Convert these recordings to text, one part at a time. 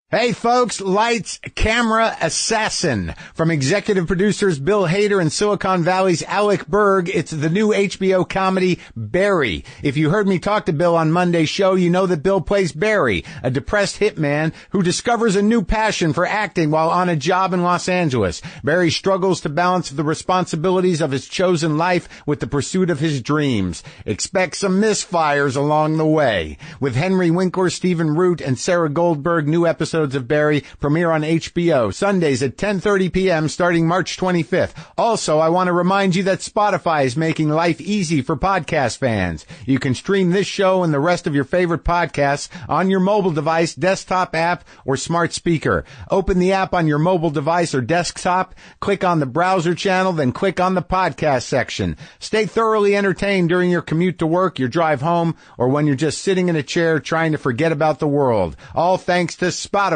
Hey folks, lights, camera, assassin. From executive producers Bill Hader and Silicon Valley's Alec Berg, it's the new HBO comedy Barry. If you heard me talk to Bill on Monday's show, you know that Bill plays Barry, a depressed hitman who discovers a new passion for acting while on a job in Los Angeles. Barry struggles to balance the responsibilities of his chosen life with the pursuit of his dreams. Expect some misfires along the way. With Henry Winkler, Stephen Root, and Sarah Goldberg, new episodes of Barry premiere on HBO Sundays at 10:30 p.m. starting March 25th. Also, I want to remind you that Spotify is making life easy for podcast fans. You can stream this show and the rest of your favorite podcasts on your mobile device, desktop app, or smart speaker. Open the app on your mobile device or desktop, click on the browser channel, then click on the podcast section. Stay thoroughly entertained during your commute to work, your drive home, or when you're just sitting in a chair trying to forget about the world. All thanks to Spotify.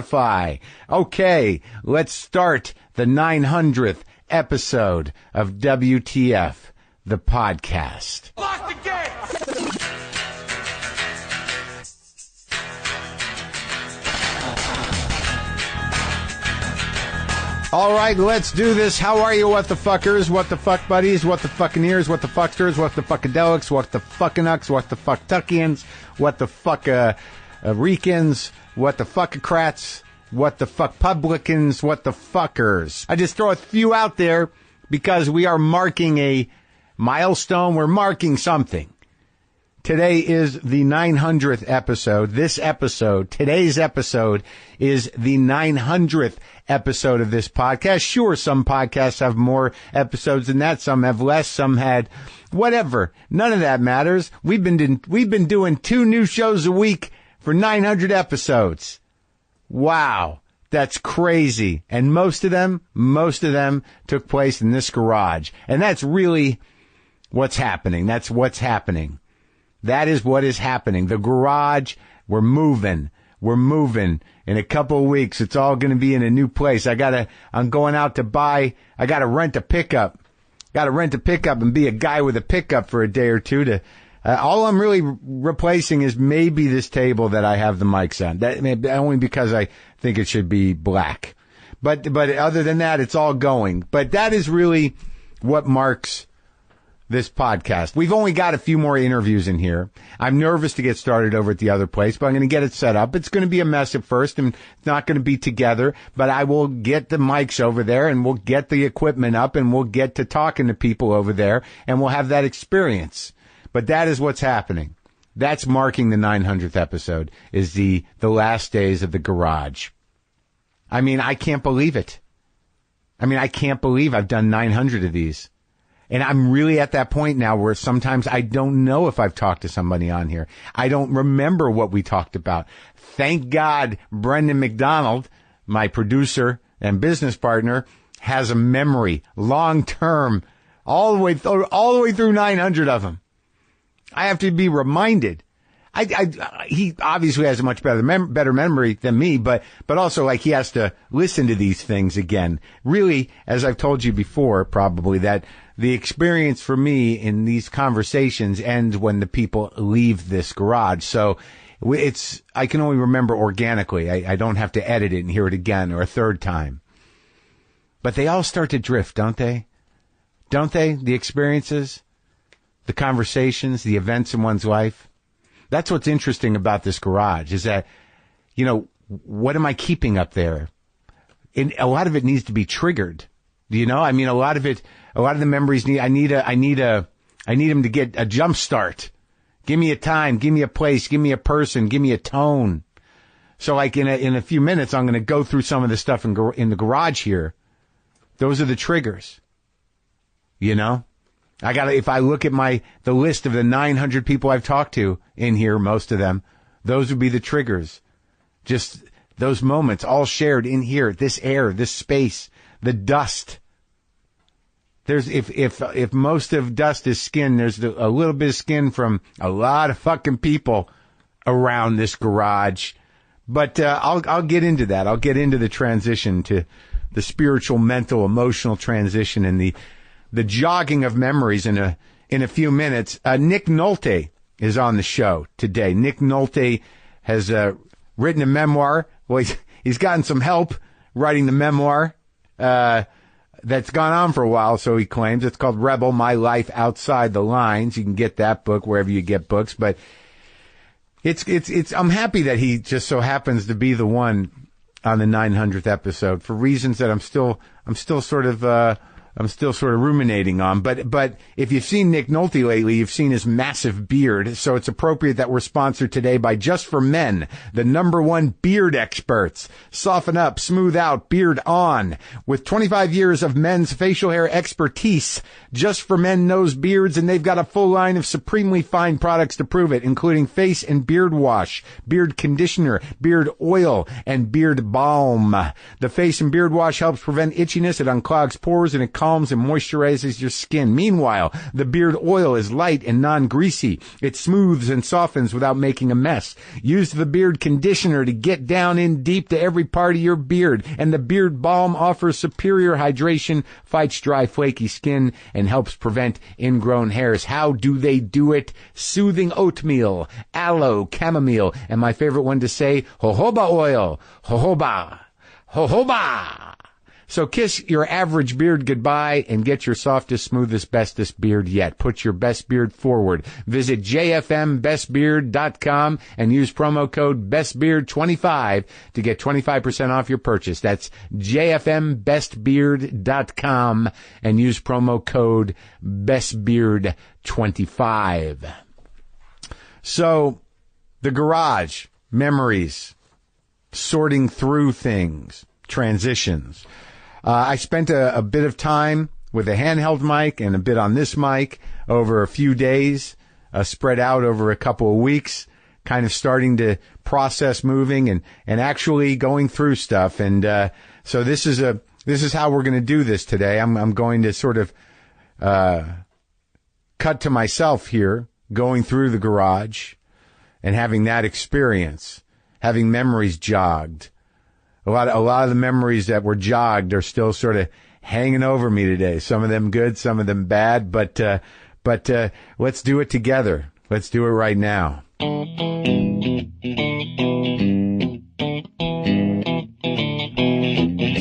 Okay, let's start the 900th episode of WTF, the podcast. Lock the gate! All right, let's do this. How are you, what the fuckers, what the fuck buddies, what the fucking ears, what the fucksters, what the fuckadelics, what the fuckinucks, what the fucktuckians, what the fuck-ricans, what the fuckocrats, what the fuck publicans, what the fuckers. I just throw a few out there because we are marking a milestone. We're marking something. Today is the 900th episode. Today's episode is the 900th episode of this podcast. Sure, some podcasts have more episodes than that. Some have less. Some had whatever. None of that matters. We've been doing 2 new shows a week for 900 episodes. Wow. That's crazy. And most of them took place in this garage. And that's really what's happening. That's what's happening. That is what is happening. The garage, we're moving. In a couple of weeks, it's all going to be in a new place. I'm going out to I got to rent a pickup. And be a guy with a pickup for a day or two to, all I'm really replacing is maybe this table that I have the mics on. That only because I think it should be black. But other than that, it's all going. But that is really what marks this podcast. We've only got a few more interviews in here. I'm nervous to get started over at the other place, but I'm going to get it set up. It's going to be a mess at first, and it's not going to be together, but I will get the mics over there, and we'll get the equipment up, and we'll get to talking to people over there, and we'll have that experience. But that is what's happening. That's marking the 900th episode, is the last days of the garage. I mean, I can't believe it. I can't believe I've done 900 of these. And I'm really at that point now where sometimes I don't know if I've talked to somebody on here. I don't remember what we talked about. Thank God Brendan McDonald, my producer and business partner, has a memory, long term, all the way through 900 of them. I have to be reminded. He obviously has a much better memory than me, but also like he has to listen to these things again. Really, as I've told you before, probably that the experience for me in these conversations ends when the people leave this garage. So I can only remember organically. I don't have to edit it and hear it again or a third time. But they all start to drift, don't they? Don't they? The experiences, the conversations, the events in one's life. That's what's interesting about this garage is that, what am I keeping up there? And a lot of it needs to be triggered. A lot of the memories I need them to get a jump start. Give me a time, give me a place, give me a person, give me a tone. So like in a few minutes, I'm going to go through some of the stuff in the garage here. Those are the triggers. If I look at the list of the 900 people I've talked to in here, most of them, those would be the triggers. Just those moments all shared in here, this air, this space, the dust. If most of dust is skin, there's a little bit of skin from a lot of fucking people around this garage. But, I'll get into that. I'll get into the transition to the spiritual, mental, emotional transition and the jogging of memories in a few minutes. Nick Nolte is on the show today. Nick Nolte has written a memoir. Well, He's gotten some help writing the memoir that's gone on for a while, so he claims. It's called Rebel, My Life Outside the Lines. You can get that book wherever you get books, but I'm happy that he just so happens to be the one on the 900th episode for reasons that I'm still sort of ruminating on. But if you've seen Nick Nolte lately, you've seen his massive beard. So it's appropriate that we're sponsored today by Just for Men, the #1 beard experts. Soften up, smooth out, beard on. With 25 years of men's facial hair expertise, Just for Men knows beards, and they've got a full line of supremely fine products to prove it, including face and beard wash, beard conditioner, beard oil, and beard balm. The face and beard wash helps prevent itchiness, it unclogs pores, and it calms and moisturizes your skin. Meanwhile, the beard oil is light and non-greasy. It smooths and softens without making a mess. Use the beard conditioner to get down in deep to every part of your beard. And the beard balm offers superior hydration, fights dry, flaky skin, and helps prevent ingrown hairs. How do they do it? Soothing oatmeal, aloe, chamomile, and my favorite one to say, jojoba oil. Jojoba. Jojoba. So kiss your average beard goodbye and get your softest, smoothest, bestest beard yet. Put your best beard forward. Visit jfmbestbeard.com and use promo code bestbeard25 to get 25% off your purchase. That's jfmbestbeard.com and use promo code bestbeard25. So, the garage, memories, sorting through things, transitions. I spent a bit of time with a handheld mic and a bit on this mic over a few days, spread out over a couple of weeks, kind of starting to process moving and actually going through stuff. And so this is how we're going to do this today. I'm going to sort of cut to myself here, going through the garage and having that experience, having memories jogged. A lot of the memories that were jogged are still sort of hanging over me today. Some of them good, some of them bad, but let's do it together. Let's do it right now.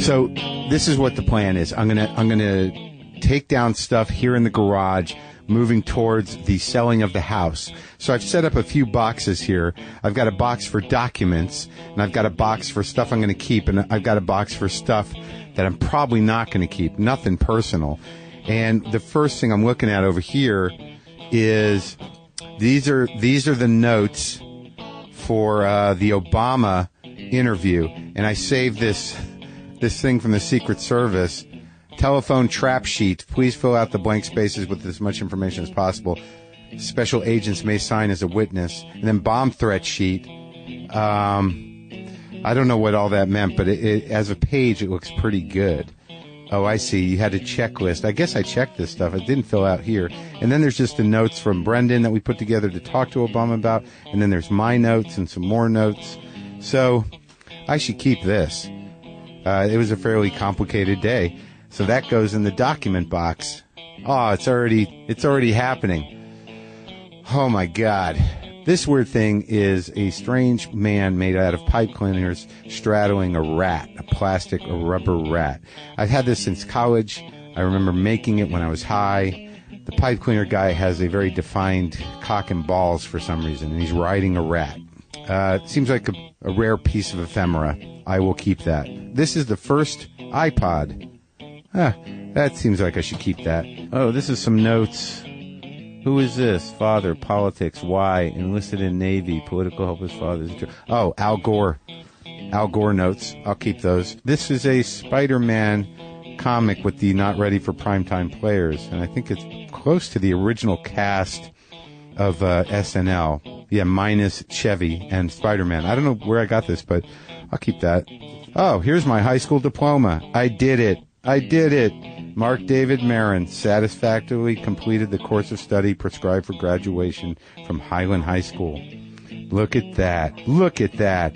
So this is what the plan is. I'm gonna take down stuff here in the garage, moving towards the selling of the house. So I've set up a few boxes here. I've got a box for documents, and I've got a box for stuff I'm going to keep, and I've got a box for stuff that I'm probably not going to keep, nothing personal. And the first thing I'm looking at over here is these are the notes for the Obama interview, and I saved this thing from the Secret Service. Telephone trap sheet. Please fill out the blank spaces with as much information as possible. Special agents may sign as a witness. And then bomb threat sheet. I don't know what all that meant, but as a page, it looks pretty good. Oh, I see. You had a checklist. I guess I checked this stuff. I didn't fill out here. And then there's just the notes from Brendan that we put together to talk to Obama about. And then there's my notes and some more notes. So I should keep this. It was a fairly complicated day. So that goes in the document box. Oh, it's already happening. Oh my God. This weird thing is a strange man made out of pipe cleaners straddling a rat, a plastic or rubber rat. I've had this since college. I remember making it when I was high. The pipe cleaner guy has a very defined cock and balls for some reason, and he's riding a rat. It seems like a rare piece of ephemera. I will keep that. This is the first iPod. That seems like I should keep that. Oh, this is some notes. Who is this? Father, politics, why, enlisted in Navy, political help his father's... Oh, Al Gore. Al Gore notes. I'll keep those. This is a Spider-Man comic with the not ready for primetime players, and I think it's close to the original cast of SNL. Yeah, minus Chevy and Spider-Man. I don't know where I got this, but I'll keep that. Oh, here's my high school diploma. I did it. Mark David Maron satisfactorily completed the course of study prescribed for graduation from Highland High School. Look at that.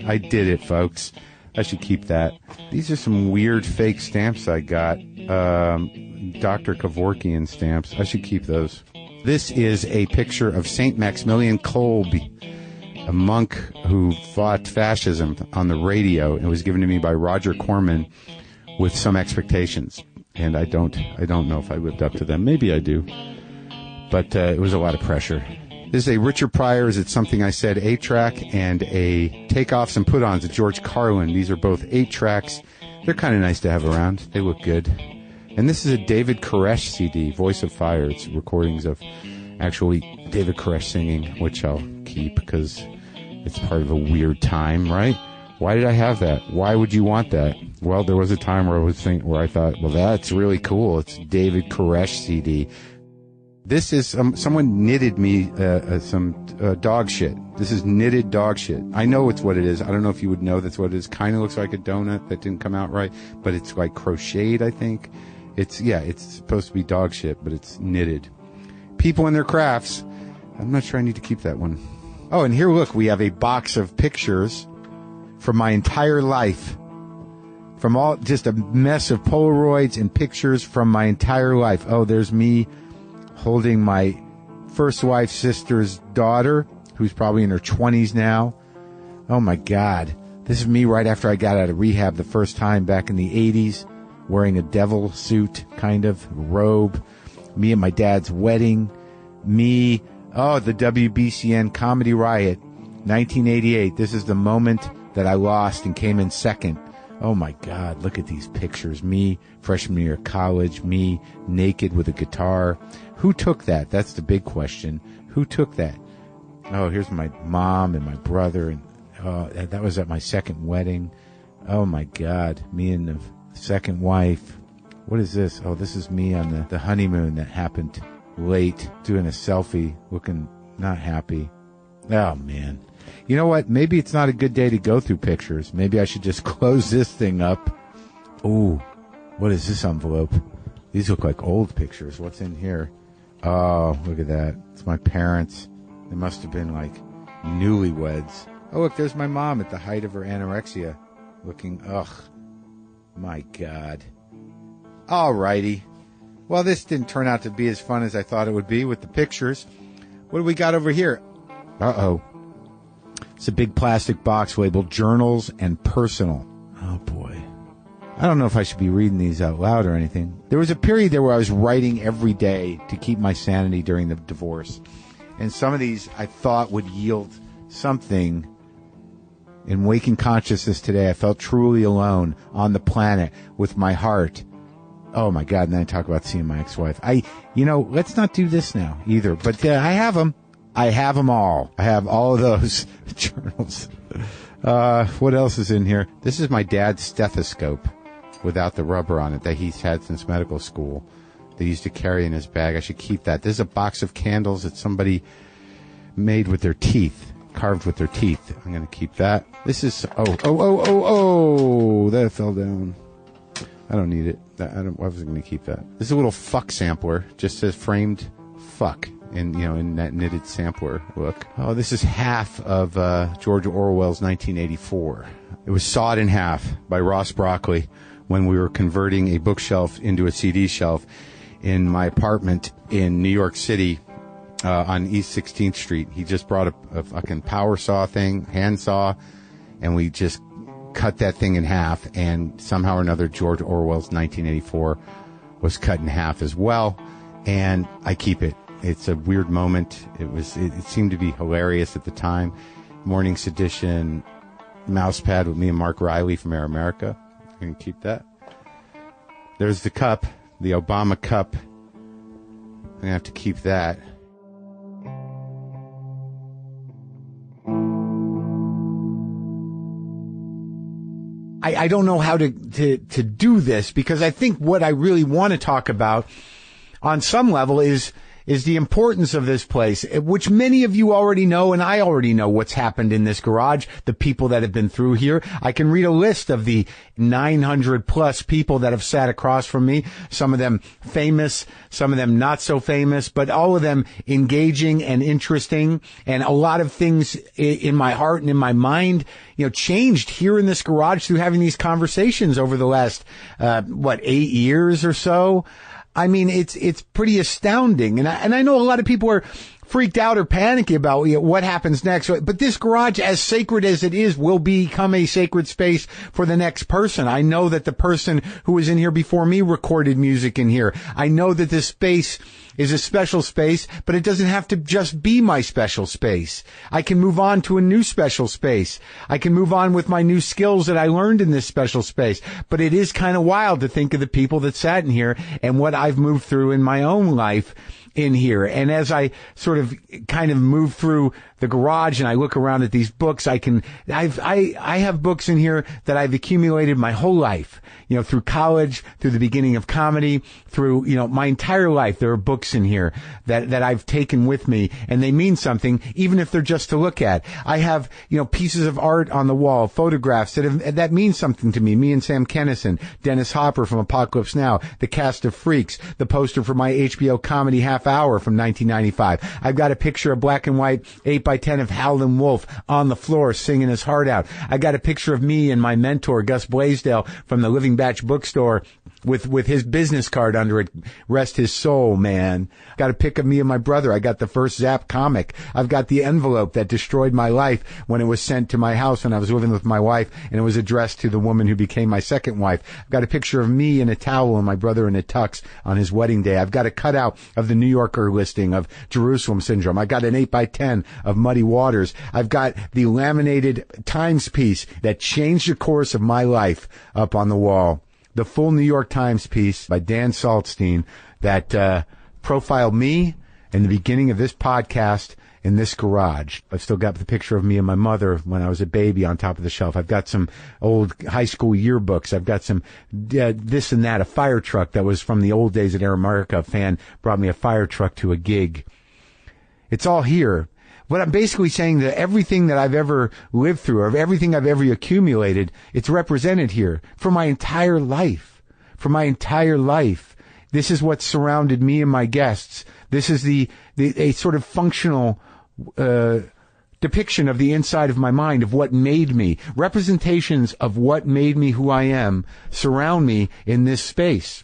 I did it, folks. I should keep that. These are some weird fake stamps I got. Dr. Kevorkian stamps. I should keep those. This is a picture of St. Maximilian Kolbe. a monk who fought fascism on the radio. It was given to me by Roger Corman with some expectations. And I don't know if I lived up to them. Maybe I do. But it was a lot of pressure. This is a Richard Pryor's It's Something I Said 8-track and a Takeoffs and Put-Ons of George Carlin. These are both 8 tracks. They're kind of nice to have around. They look good. And this is a David Koresh CD, Voice of Fire. It's recordings of actually David Koresh singing, which I'll keep because it's part of a weird time, right? Why did I have that? Why would you want that? Well, there was a time where I thought, well, that's really cool. It's David Koresh CD. This is someone knitted me some dog shit. This is knitted dog shit. I know it's what it is. I don't know if you would know that's what it is. Kind of looks like a donut that didn't come out right, but it's like crocheted, I think. It's supposed to be dog shit, but it's knitted. People and their crafts. I'm not sure I need to keep that one. Oh, and here, look, we have a box of pictures from my entire life. From just a mess of Polaroids and pictures from my entire life. Oh, there's me holding my first wife's sister's daughter, who's probably in her 20s now. Oh, my God. This is me right after I got out of rehab the first time back in the 80s, wearing a devil suit, kind of, robe. Me at my dad's wedding. Me, the WBCN Comedy Riot, 1988. This is the moment that I lost and came in second. Oh, my God, look at these pictures. Me, freshman year of college, me naked with a guitar. Who took that? That's the big question. Who took that? Oh, here's my mom and my brother. And that was at my second wedding. Oh, my God, me and the second wife. What is this? Oh, this is me on the honeymoon that happened late, doing a selfie, looking not happy. Oh, man. You know what? Maybe it's not a good day to go through pictures. Maybe I should just close this thing up. Ooh, what is this envelope? These look like old pictures. What's in here? Oh, look at that. It's my parents. They must have been like newlyweds. Oh, look, there's my mom at the height of her anorexia. Looking, my God. All righty. Well, this didn't turn out to be as fun as I thought it would be with the pictures. What do we got over here? Uh-oh. It's a big plastic box labeled Journals and Personal. Oh, boy. I don't know if I should be reading these out loud or anything. There was a period there where I was writing every day to keep my sanity during the divorce. And some of these I thought would yield something. In waking consciousness today, I felt truly alone on the planet with my heart. Oh, my God. And then I talk about seeing my ex-wife. Let's not do this now either. But I have them. I have them all. I have all of those journals. What else is in here? This is my dad's stethoscope without the rubber on it that he's had since medical school. They used to carry in his bag. I should keep that. This is a box of candles that somebody made with their teeth, carved with their teeth. I'm going to keep that. This is, that fell down. I don't need it. I wasn't going to keep that. This is a little fuck sampler. Just says framed fuck. In that knitted sampler look. Oh, this is half of George Orwell's 1984. It was sawed in half by Ross Broccoli when we were converting a bookshelf into a CD shelf in my apartment in New York City on East 16th Street. He just brought a fucking power saw thing, hand saw, and we just cut that thing in half, and somehow or another George Orwell's 1984 was cut in half as well, and I keep it. It's a weird moment. It seemed to be hilarious at the time. Morning Sedition, Mousepad with me and Mark Riley from Air America. I'm going to keep that. There's the cup, the Obama cup. I'm going to have to keep that. I don't know how to do this, because I think what I really want to talk about on some level is the importance of this place, which many of you already know, and I already know what's happened in this garage, the people that have been through here. I can read a list of the 900 plus people that have sat across from me, some of them famous, some of them not so famous, but all of them engaging and interesting, and a lot of things in my heart and in my mind, changed here in this garage through having these conversations over the last, 8 years or so. I mean, it's pretty astounding. And I know a lot of people freaked out or panicky about what happens next. But this garage, as sacred as it is, will become a sacred space for the next person. I know that the person who was in here before me recorded music in here. I know that this space is a special space, but it doesn't have to just be my special space. I can move on to a new special space. I can move on with my new skills that I learned in this special space. But it is kind of wild to think of the people that sat in here and what I've moved through in my own life in here. And as I sort of kind of move through the garage and I look around at these books, I have books in here that I've accumulated my whole life, through college, through the beginning of comedy, through, my entire life. There are books in here that I've taken with me, and they mean something, even if they're just to look at. I have, pieces of art on the wall, photographs that mean something to me. Me and Sam Kinison, Dennis Hopper from Apocalypse Now, the cast of Freaks, the poster for my HBO comedy half hour from 1995. I've got a picture of black and white 8x10 of Howlin' Wolf on the floor singing his heart out. I got a picture of me and my mentor, Gus Blaisdell, from the Living Batch bookstore with his business card under it. Rest his soul, man. Got a pic of me and my brother. I got the first Zap comic. I've got the envelope that destroyed my life when it was sent to my house when I was living with my wife, and it was addressed to the woman who became my second wife. I've got a picture of me in a towel and my brother in a tux on his wedding day. I've got a cutout of the New Yorker listing of Jerusalem Syndrome. I got an 8x10 of Muddy Waters. I've got the laminated Times piece that changed the course of my life up on the wall. The full New York Times piece by Dan Saltstein that profiled me in the beginning of this podcast in this garage. I've still got the picture of me and my mother when I was a baby on top of the shelf. I've got some old high school yearbooks. I've got some this and that, a fire truck that was from the old days at Air America. A fan brought me a fire truck to a gig. It's all here. What I'm basically saying, that everything that I've ever lived through, or everything I've ever accumulated, it's represented here for my entire life. For my entire life. This is what surrounded me and my guests. This is a sort of functional depiction of the inside of my mind, of what made me. Representations of what made me who I am surround me in this space.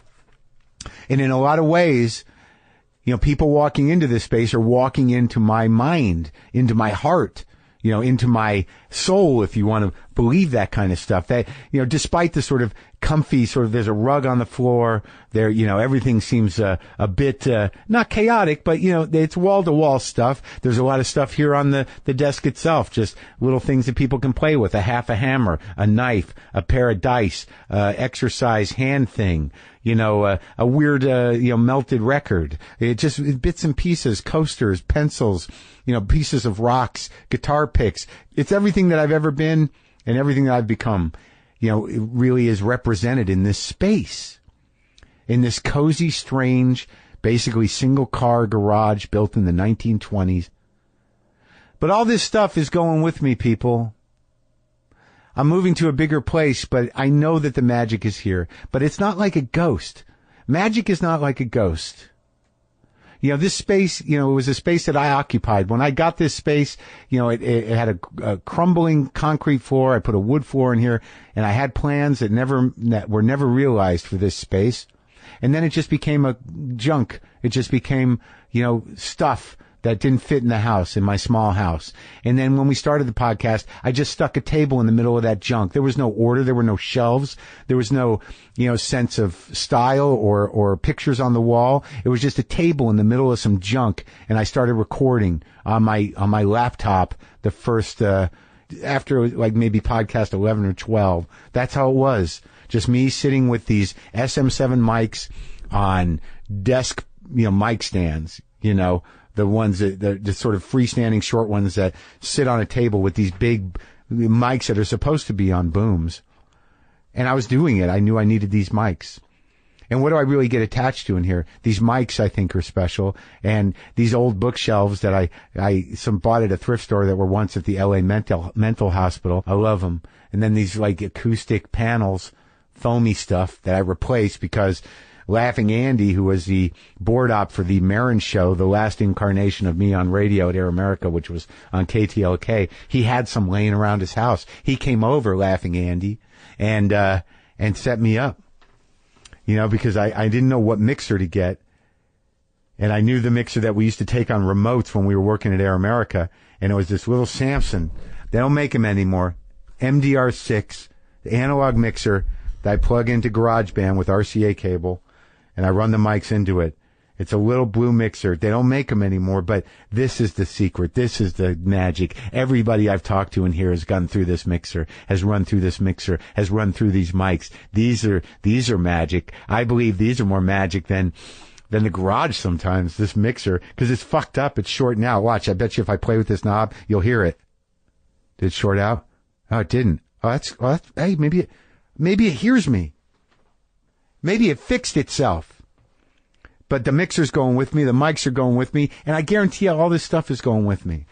And in a lot of ways, people walking into this space are walking into my mind, into my heart, into my soul, if you want to believe that kind of stuff. That, despite the sort of comfy there's a rug on the floor there, everything seems a bit, not chaotic, but, it's wall to wall stuff. There's a lot of stuff here on the desk itself, just little things that people can play with, a hammer, a knife, a pair of dice, exercise hand thing, a weird, melted record. It bits and pieces, coasters, pencils, pieces of rocks, guitar picks. It's everything that I've ever been and everything that I've become, it really is represented in this space, in this cozy, strange, basically single car garage built in the 1920s. But all this stuff is going with me, people. I'm moving to a bigger place, but I know that the magic is here. But it's not like a ghost. Magic is not like a ghost. This space, it was a space that I occupied. When I got this space, it had a crumbling concrete floor. I put a wood floor in here, and I had plans that were never realized for this space. And then it just became a junk. It just became, stuff that didn't fit in the house, in my small house. And then when we started the podcast, I just stuck a table in the middle of that junk. There was no order. There were no shelves. There was no, sense of style or pictures on the wall. It was just a table in the middle of some junk. And I started recording on my laptop the first, after like maybe podcast 11 or 12. That's how it was. Just me sitting with these SM7 mics on desk, mic stands, the ones the sort of freestanding short ones that sit on a table with these big mics that are supposed to be on booms. And I was doing it. I knew I needed these mics. And what do I really get attached to in here? These mics, I think, are special. And these old bookshelves that I bought at a thrift store that were once at the LA mental hospital. I love them. And then these like acoustic panels, foamy stuff that I replaced because Laughing Andy, who was the board op for the Maron Show, the last incarnation of me on radio at Air America, which was on KTLK, he had some laying around his house. He came over, Laughing Andy, and set me up, because I didn't know what mixer to get. And I knew the mixer that we used to take on remotes when we were working at Air America. And it was this little Samson. They don't make them anymore. MDR6, the analog mixer that I plug into GarageBand with RCA cable. And I run the mics into it. It's a little blue mixer. They don't make them anymore, but this is the secret. This is the magic. Everybody I've talked to in here has gone through this mixer, has run through this mixer, has run through these mics. These are magic. I believe these are more magic than the garage sometimes, this mixer, because it's fucked up. It's shorting out. Watch, I bet you if I play with this knob, you'll hear it. Did it short out? Oh, it didn't. Hey, maybe it hears me. Maybe it fixed itself. But the mixer's going with me, the mics are going with me, and I guarantee you all this stuff is going with me.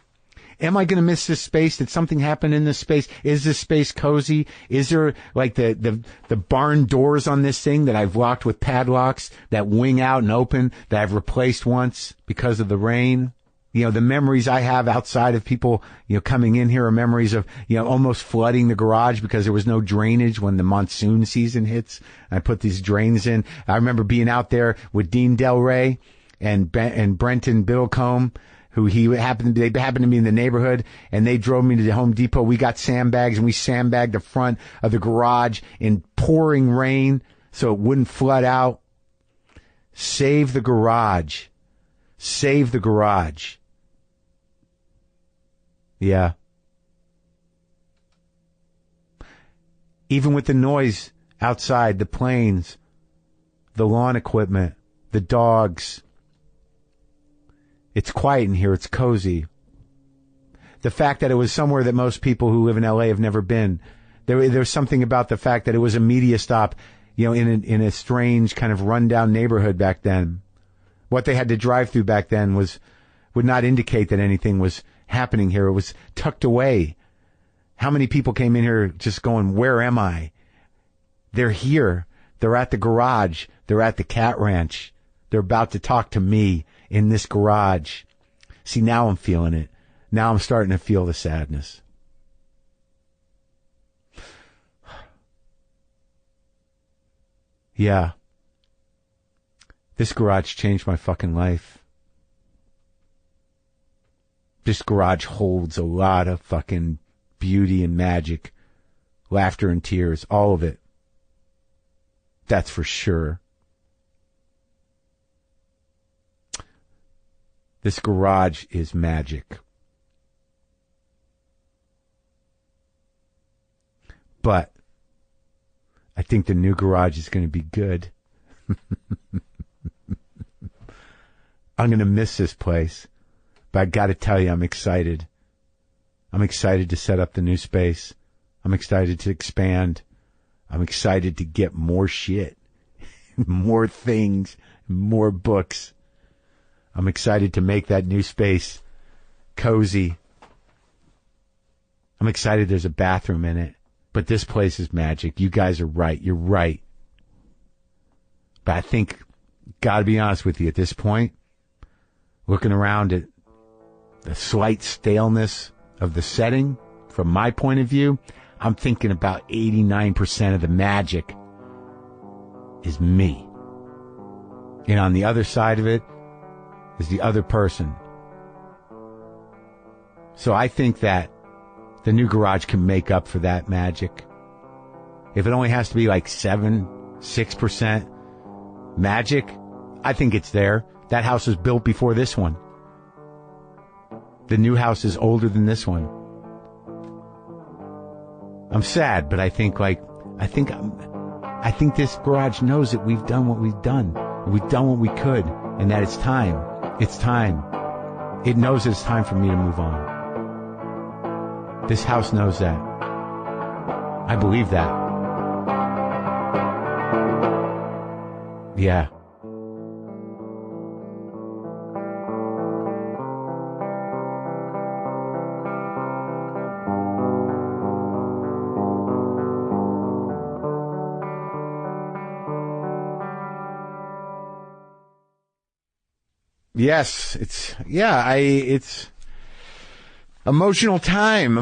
Am I going to miss this space? Did something happen in this space? Is this space cozy? Is there like the barn doors on this thing that I've locked with padlocks that wing out and open that I've replaced once because of the rain? You know, the memories I have outside of people, coming in here are memories of, almost flooding the garage because there was no drainage when the monsoon season hits. I put these drains in. I remember being out there with Dean Del Rey and Brenton Biddlecombe, who they happened to be in the neighborhood, and they drove me to the Home Depot. We got sandbags and we sandbagged the front of the garage in pouring rain so it wouldn't flood out. Save the garage. Save the garage. Yeah. Even with the noise outside, the planes, the lawn equipment, the dogs. It's quiet in here. It's cozy. The fact that it was somewhere that most people who live in LA have never been. There's something about the fact that it was a media stop, in a strange kind of rundown neighborhood back then. What they had to drive through back then would not indicate that anything was happening here. It was tucked away. How many people came in here just going, where am I? They're here. They're at the garage. They're at the cat ranch. They're about to talk to me in this garage. See, now I'm feeling it. Now I'm starting to feel the sadness. Yeah. This garage changed my fucking life. This garage holds a lot of fucking beauty and magic, laughter and tears, all of it. That's for sure. This garage is magic. But I think the new garage is going to be good. I'm going to miss this place. But I got to tell you, I'm excited. I'm excited to set up the new space. I'm excited to expand. I'm excited to get more shit, more things, more books. I'm excited to make that new space cozy. I'm excited there's a bathroom in it. But this place is magic. You guys are right. You're right. But I think, gotta be honest with you, at this point, looking around at the slight staleness of the setting, from my point of view, I'm thinking about 89% of the magic is me. And on the other side of it is the other person. So I think that the new garage can make up for that magic. If it only has to be like 6% magic, I think it's there. That house was built before this one. The new house is older than this one. I'm sad, but I think this garage knows that we've done what we've done. We've done what we could, and that it's time. It's time. It knows it's time for me to move on. This house knows that. I believe that. Yeah. Yes, it's Emotional time,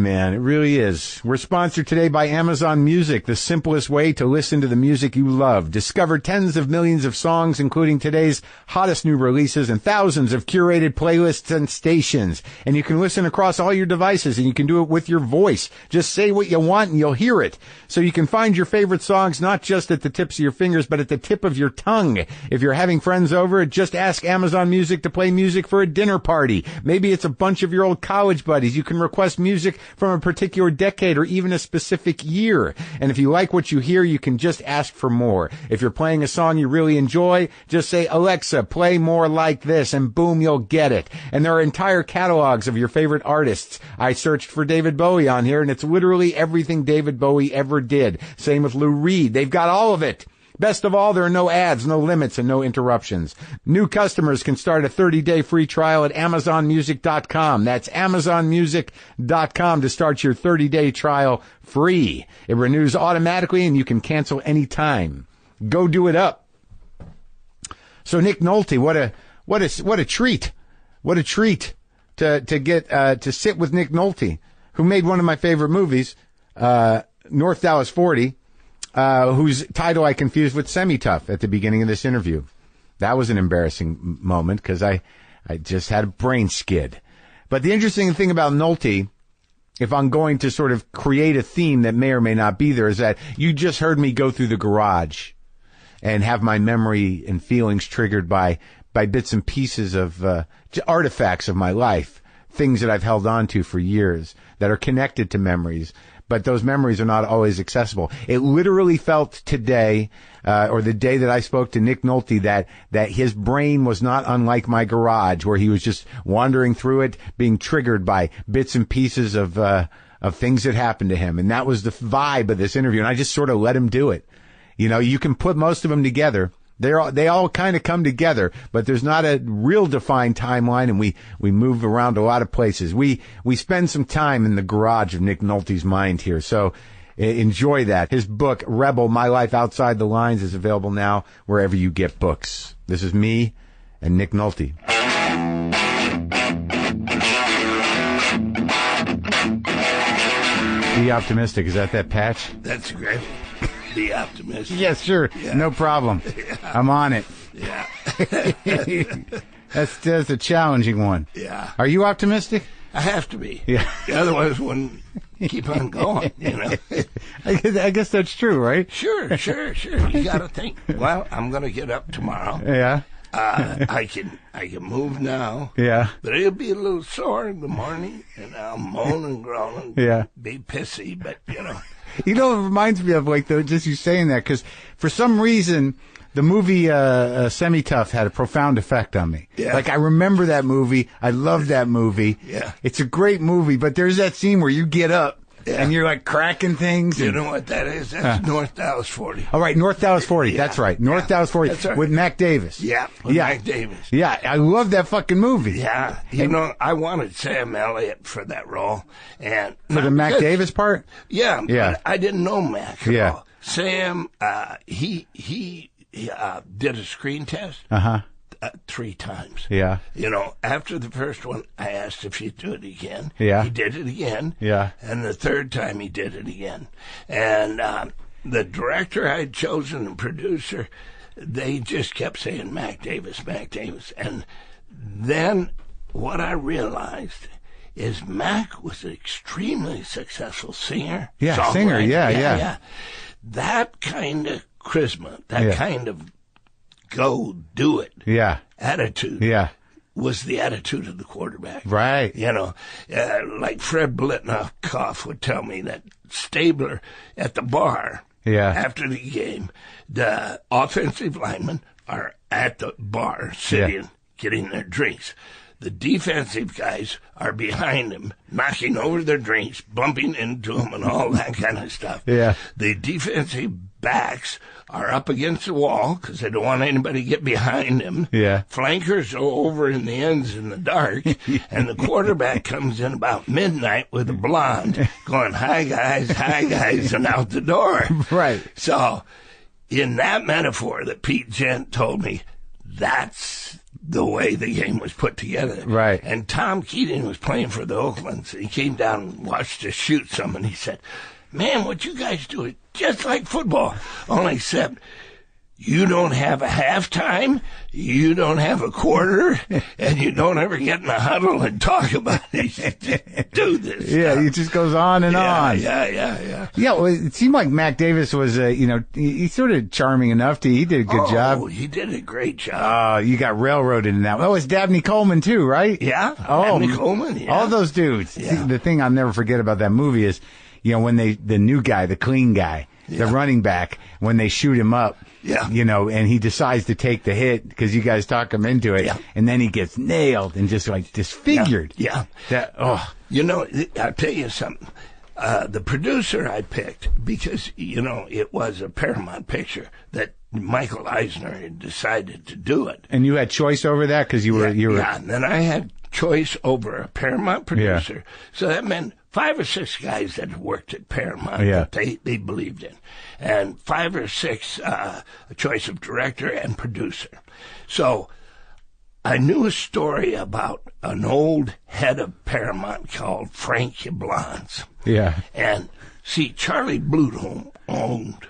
man. It really is. We're sponsored today by Amazon Music, the simplest way to listen to the music you love. Discover tens of millions of songs, including today's hottest new releases and thousands of curated playlists and stations. And you can listen across all your devices, and you can do it with your voice. Just say what you want and you'll hear it. So you can find your favorite songs not just at the tips of your fingers, but at the tip of your tongue. If you're having friends over, just ask Amazon Music to play music for a dinner party. Maybe it's a bunch of your old college buddies. You can request music from a particular decade or even a specific year. And if you like what you hear, you can just ask for more. If you're playing a song you really enjoy, just say, Alexa, play more like this, and boom, you'll get it. And there are entire catalogs of your favorite artists. I searched for David Bowie on here, and it's literally everything David Bowie ever did. Same with Lou Reed. They've got all of it. Best of all, there are no ads, no limits, and no interruptions. New customers can start a 30-day free trial at AmazonMusic.com. That's AmazonMusic.com to start your 30-day trial free. It renews automatically, and you can cancel anytime. Go do it up. So Nick Nolte, what a treat. What a treat to get to sit with Nick Nolte, who made one of my favorite movies, North Dallas 40. Whose title I confused with Semi-Tough at the beginning of this interview. That was an embarrassing moment because I just had a brain skid. But the interesting thing about Nolte, if I'm going to sort of create a theme that may or may not be there, is that you just heard me go through the garage and have my memory and feelings triggered by bits and pieces of artifacts of my life, things that I've held on to for years that are connected to memories. But those memories are not always accessible. It literally felt today, or the day that I spoke to Nick Nolte, that his brain was not unlike my garage, where he was just wandering through it, being triggered by bits and pieces of things that happened to him. And that was the vibe of this interview. And I just sort of let him do it. You know, you can put most of them together. They all kind of come together, but there's not a real defined timeline, and we move around a lot of places. We spend some time in the garage of Nick Nolte's mind here, so enjoy that. His book, Rebel, My Life Outside the Lines, is available now wherever you get books. This is me and Nick Nolte. Be optimistic. Is that patch? That's great. Be optimistic. Yes, sure. Yeah. No problem. Yeah. I'm on it. Yeah. That's a challenging one. Yeah. Are you optimistic? I have to be. Yeah. Otherwise, wouldn't keep on going, you know. I guess that's true, right? Sure. You got to think, well, I'm going to get up tomorrow. Yeah. I can move now. Yeah. But it'll be a little sore in the morning, and I'll moan and groan and be pissy, but, you know. You know, it reminds me of, like, just you saying that, because for some reason, the movie Semi-Tough had a profound effect on me. Yeah. Like, I remember that movie. I love that movie. Yeah. It's a great movie, but there's that scene where you get up and you're, like, cracking things. You know what that is? That's North Dallas 40. All right, North Dallas 40. Yeah. That's right. North Dallas 40 right. With Mac Davis. Yeah, Mac Davis. Yeah, I love that fucking movie. Yeah. You know, I wanted Sam Elliott for that role. And for the Mac Davis part? Yeah. But I didn't know Mac at all. Sam, he did a screen test. 3 times. Yeah. You know, after the first one, I asked if he'd do it again. Yeah. He did it again. Yeah. And the third time he did it again. And the director I'd chosen and producer, they just kept saying Mac Davis. And then what I realized is Mac was an extremely successful singer. Yeah, singer. Yeah. That kind of charisma, that kind of go do it attitude was the attitude of the quarterback. Right. You know, like Fred Blitnoff would tell me that Stabler at the bar after the game, the offensive linemen are at the bar sitting, getting their drinks. The defensive guys are behind them, knocking over their drinks, bumping into them, and all that kind of stuff. Yeah. The defensive backs are up against the wall because they don't want anybody to get behind them. Yeah. Flankers are over in the ends in the dark, and the quarterback comes in about midnight with a blonde going, hi, guys, and out the door. Right. So in that metaphor that Pete Gent told me, that's the way the game was put together. Right. And Tom Keating was playing for the Oaklands. He came down and watched us shoot some, and he said, man, what you guys do is just like football, only except you don't have a halftime, you don't have a quarter, and you don't ever get in a huddle and talk about it. You just do this stuff. It just goes on and on. Yeah. Yeah, well, it seemed like Mac Davis was, he's sort of charming enough. He did a good job. Oh, he did a great job. You got railroaded in that. Oh, it's Dabney Coleman, too, right? Yeah, Dabney Coleman, yeah. All those dudes. Yeah. See, the thing I'll never forget about that movie is, when the new guy, the clean guy, the running back, when they shoot him up, and he decides to take the hit because you guys talk him into it, and then he gets nailed and just like disfigured. Yeah. I'll tell you something. The producer I picked, because, it was a Paramount picture that Michael Eisner had decided to do it. And you had choice over that because you were. Yeah, and then I had choice over a Paramount producer. Yeah. So that meant 5 or 6 guys that had worked at Paramount that they believed in, and 5 or 6 a choice of director and producer. So I knew a story about an old head of Paramount called Frank Yablans. Yeah. And see, Charlie Bluetholm owned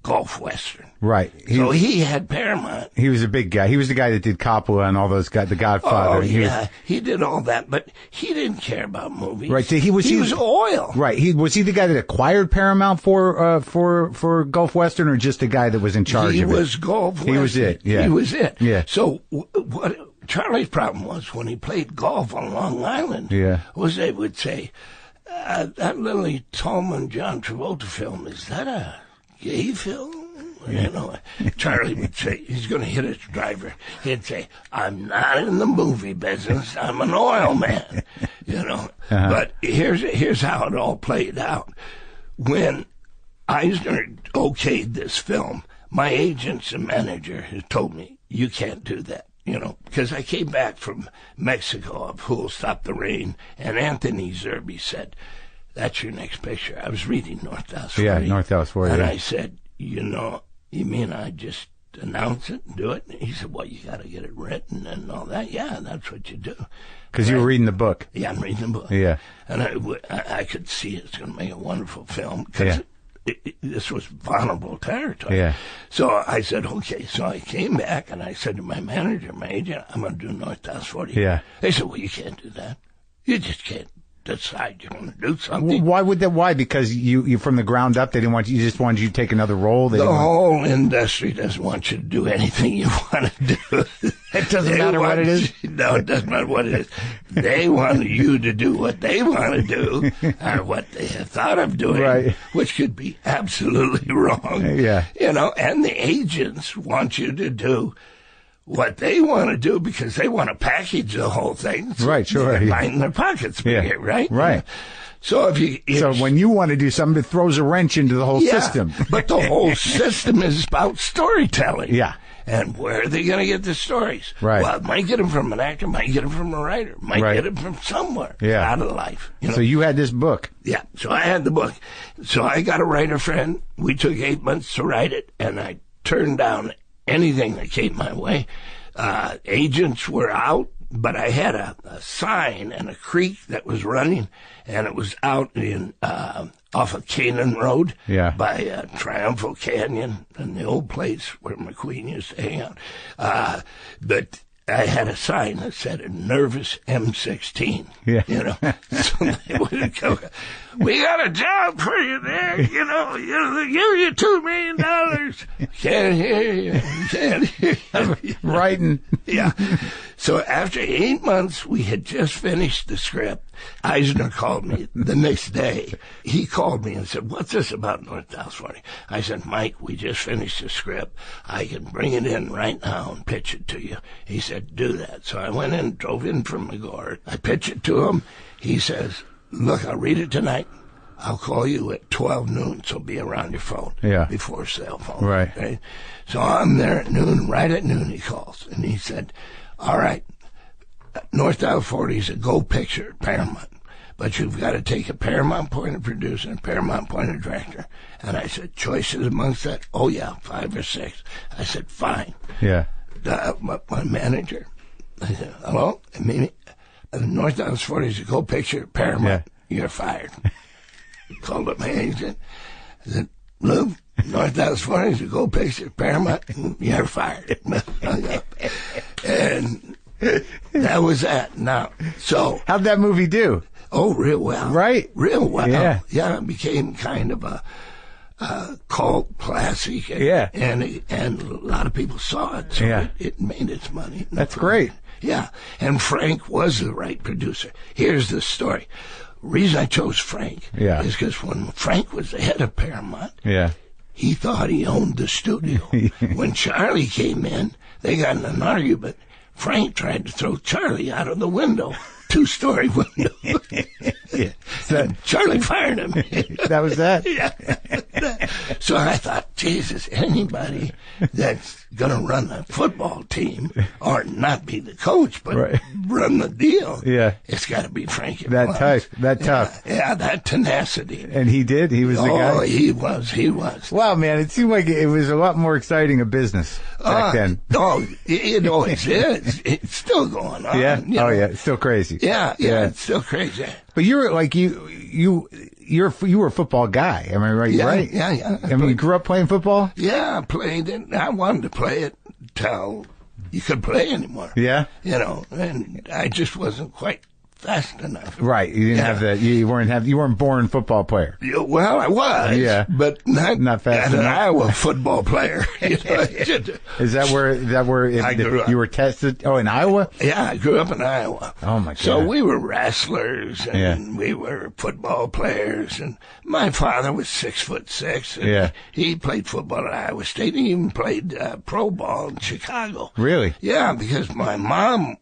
Gulf Western. Right. So he had Paramount. He was a big guy. He was the guy that did Coppola and all those guys, The Godfather. Oh, yeah. He did all that, but he didn't care about movies. Right. So he was oil. Right. Was he the guy that acquired Paramount for Gulf Western, or just the guy that was in charge of it? He was Gulf Western. He was it. Yeah. He was it. Yeah. So what Charlie's problem was when he played golf on Long Island was they would say, that Lily Tomlin John Travolta film, is that a gay film? Charlie would say, he's going to hit his driver. He'd say, I'm not in the movie business. I'm an oil man. But here's how it all played out. When Eisner okayed this film, my agents and manager had told me, you can't do that. Because I came back from Mexico of Who'll Stop the Rain, and Anthony Zerbe said, that's your next picture. I was reading North Dallas 40. Yeah, North Dallas 40. And I said, you mean I just announce it and do it? And he said, well, you got to get it written and all that. Yeah, that's what you do. Because you were reading the book. Yeah, I'm reading the book. Yeah. And I could see it's going to make a wonderful film because this was vulnerable territory. Yeah. So I said, okay. So I came back and I said to my manager, my agent, I'm going to do North Dallas 40. Yeah. They said, well, you can't do that. You just can't decide you're going to do something. Why would that? Why? Because you from the ground up, they didn't want you. Just wanted you to take another role. The whole industry doesn't want you to do anything you want to do. It doesn't matter what it is. No, it doesn't matter what it is. They want you to do what they want to do, or what they have thought of doing, which could be absolutely wrong. Yeah, and the agents want you to do what they want to do because they want to package the whole thing. So right, sure. They're lining their pockets bigger, right? Right. So so when you want to do something, it throws a wrench into the whole system. But the whole system is about storytelling. Yeah. And where are they going to get the stories? Right. Well, might get them from an actor, might get them from a writer, might get them from somewhere. Yeah. Out of life. So you had this book. Yeah. So I had the book. So I got a writer friend. We took 8 months to write it, and I turned down anything that came my way. Agents were out, but I had a sign and a creek that was running, and it was out in off of Canaan Road by Triumphal Canyon and the old place where McQueen used to hang out. But I had a sign that said a nervous M16. Yeah. So they would go, we got a job for you there. They'll give you $2 million. Can't hear you. Can't hear you. Writing. Yeah. So after 8 months, we had just finished the script. Eisner called me the next day. He called me and said, what's this about North Dallas 40? I said, Mike, we just finished the script. I can bring it in right now and pitch it to you. He said, do that. So I went in, drove in from McGord. I pitched it to him. He says, look, I'll read it tonight. I'll call you at 12 noon, so be around your phone before cell phone. Right. So I'm there at noon. Right at noon he calls, and he said, all right, North Dallas 40 is a go picture at Paramount, but you've got to take a Paramount point of producer and a Paramount point of director. And I said, choices amongst that? Oh, yeah, 5 or 6. I said, fine. Yeah. My manager I said, hello? North Dallas 40s a gold picture, Paramount. Yeah. You're fired. Called up my agent. I said, Lou, North Dallas 40s a gold picture, Paramount. You're fired. And that was that. Now, so. How'd that movie do? Oh, real well. Right? Real well. Yeah. Yeah, it became kind of a cult classic. And a lot of people saw it, so it made its money. That's great. Yeah, and Frank was the right producer. Here's the story. Reason I chose Frank is because when Frank was the head of Paramount, he thought he owned the studio. When Charlie came in, they got in an argument. Frank tried to throw Charlie out of the window. 2-story window. Charlie fired him. That was that? Yeah. So I thought, Jesus, anybody that's going to run a football team or not be the coach, but run the deal, it's got to be Frankie. That tough. Yeah, that tenacity. And he did? He was the guy? Oh, he was. Wow, man, it seemed like it was a lot more exciting a business back then. Oh, it always is. It's still going on. Yeah? It's still crazy. Yeah, it's still crazy. But you were like you were a football guy. Am I right? Yeah. I mean, you grew up playing football? Yeah, I played it. I wanted to play it till you couldn't play anymore. Yeah. And I just wasn't quite fast enough. Right. You didn't have that. You weren't born football player. Well, I was. Yeah. But not fast enough. An Iowa football player. Is that where you were tested? Oh, in Iowa? Yeah, I grew up in Iowa. Oh my God. So we were wrestlers and we were football players, and my father was 6'6". And he played football at Iowa State. He even played pro ball in Chicago. Really? Yeah, because my mom.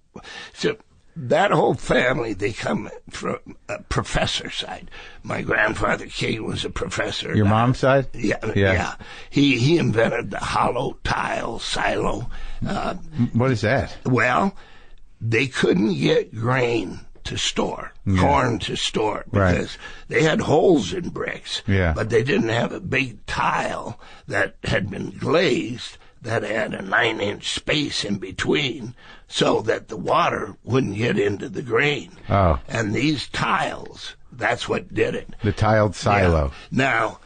So that whole family, they come from a professor side. My grandfather, King, was a professor. Your mom's side? Yeah. He invented the hollow tile silo. What is that? Well, they couldn't get grain to store, corn to store, because they had holes in bricks. Yeah. But they didn't have a big tile that had been glazed that had a 9-inch space in between so that the water wouldn't get into the grain. Oh. And these tiles, that's what did it. The tiled silo. Yeah. Now,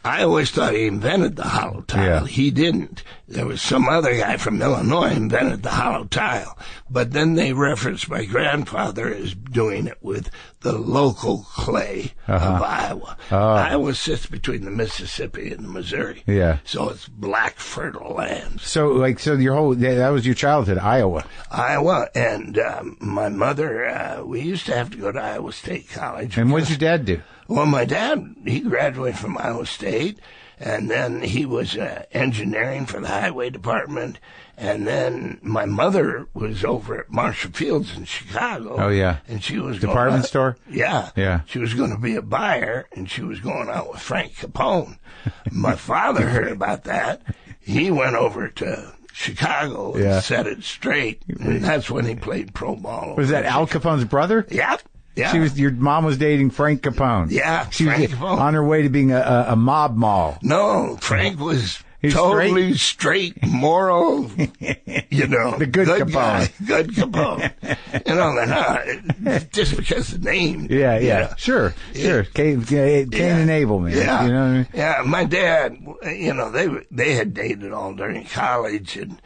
I always thought he invented the hollow tile. Yeah. He didn't. There was some other guy from Illinois invented the hollow tile. But then they referenced my grandfather as doing it with the local clay of Iowa. Oh. Iowa sits between the Mississippi and the Missouri. Yeah. So it's black, fertile land. So your whole, that was your childhood, Iowa. Iowa. And my mother, we used to have to go to Iowa State College. And what did your dad do? Well, my dad, he graduated from Iowa State, and then he was engineering for the highway department, and then my mother was over at Marshall Fields in Chicago. Oh, yeah. And she was department store? Yeah. Yeah. She was going to be a buyer, and she was going out with Frank Capone. My father heard about that. He went over to Chicago and set it straight, and that's when he played pro ball. Was that Al Capone's brother? Yeah. Yeah. Your mom was dating Frank Capone. Yeah, she was Capone. On her way to being a mob mall. No, Frank was totally straight, moral, the good Capone. Guy, good Capone. Just because the name. Yeah. Sure. Cain and Abel, man. Yeah. You know what I mean? Yeah, my dad, they had dated all during college, and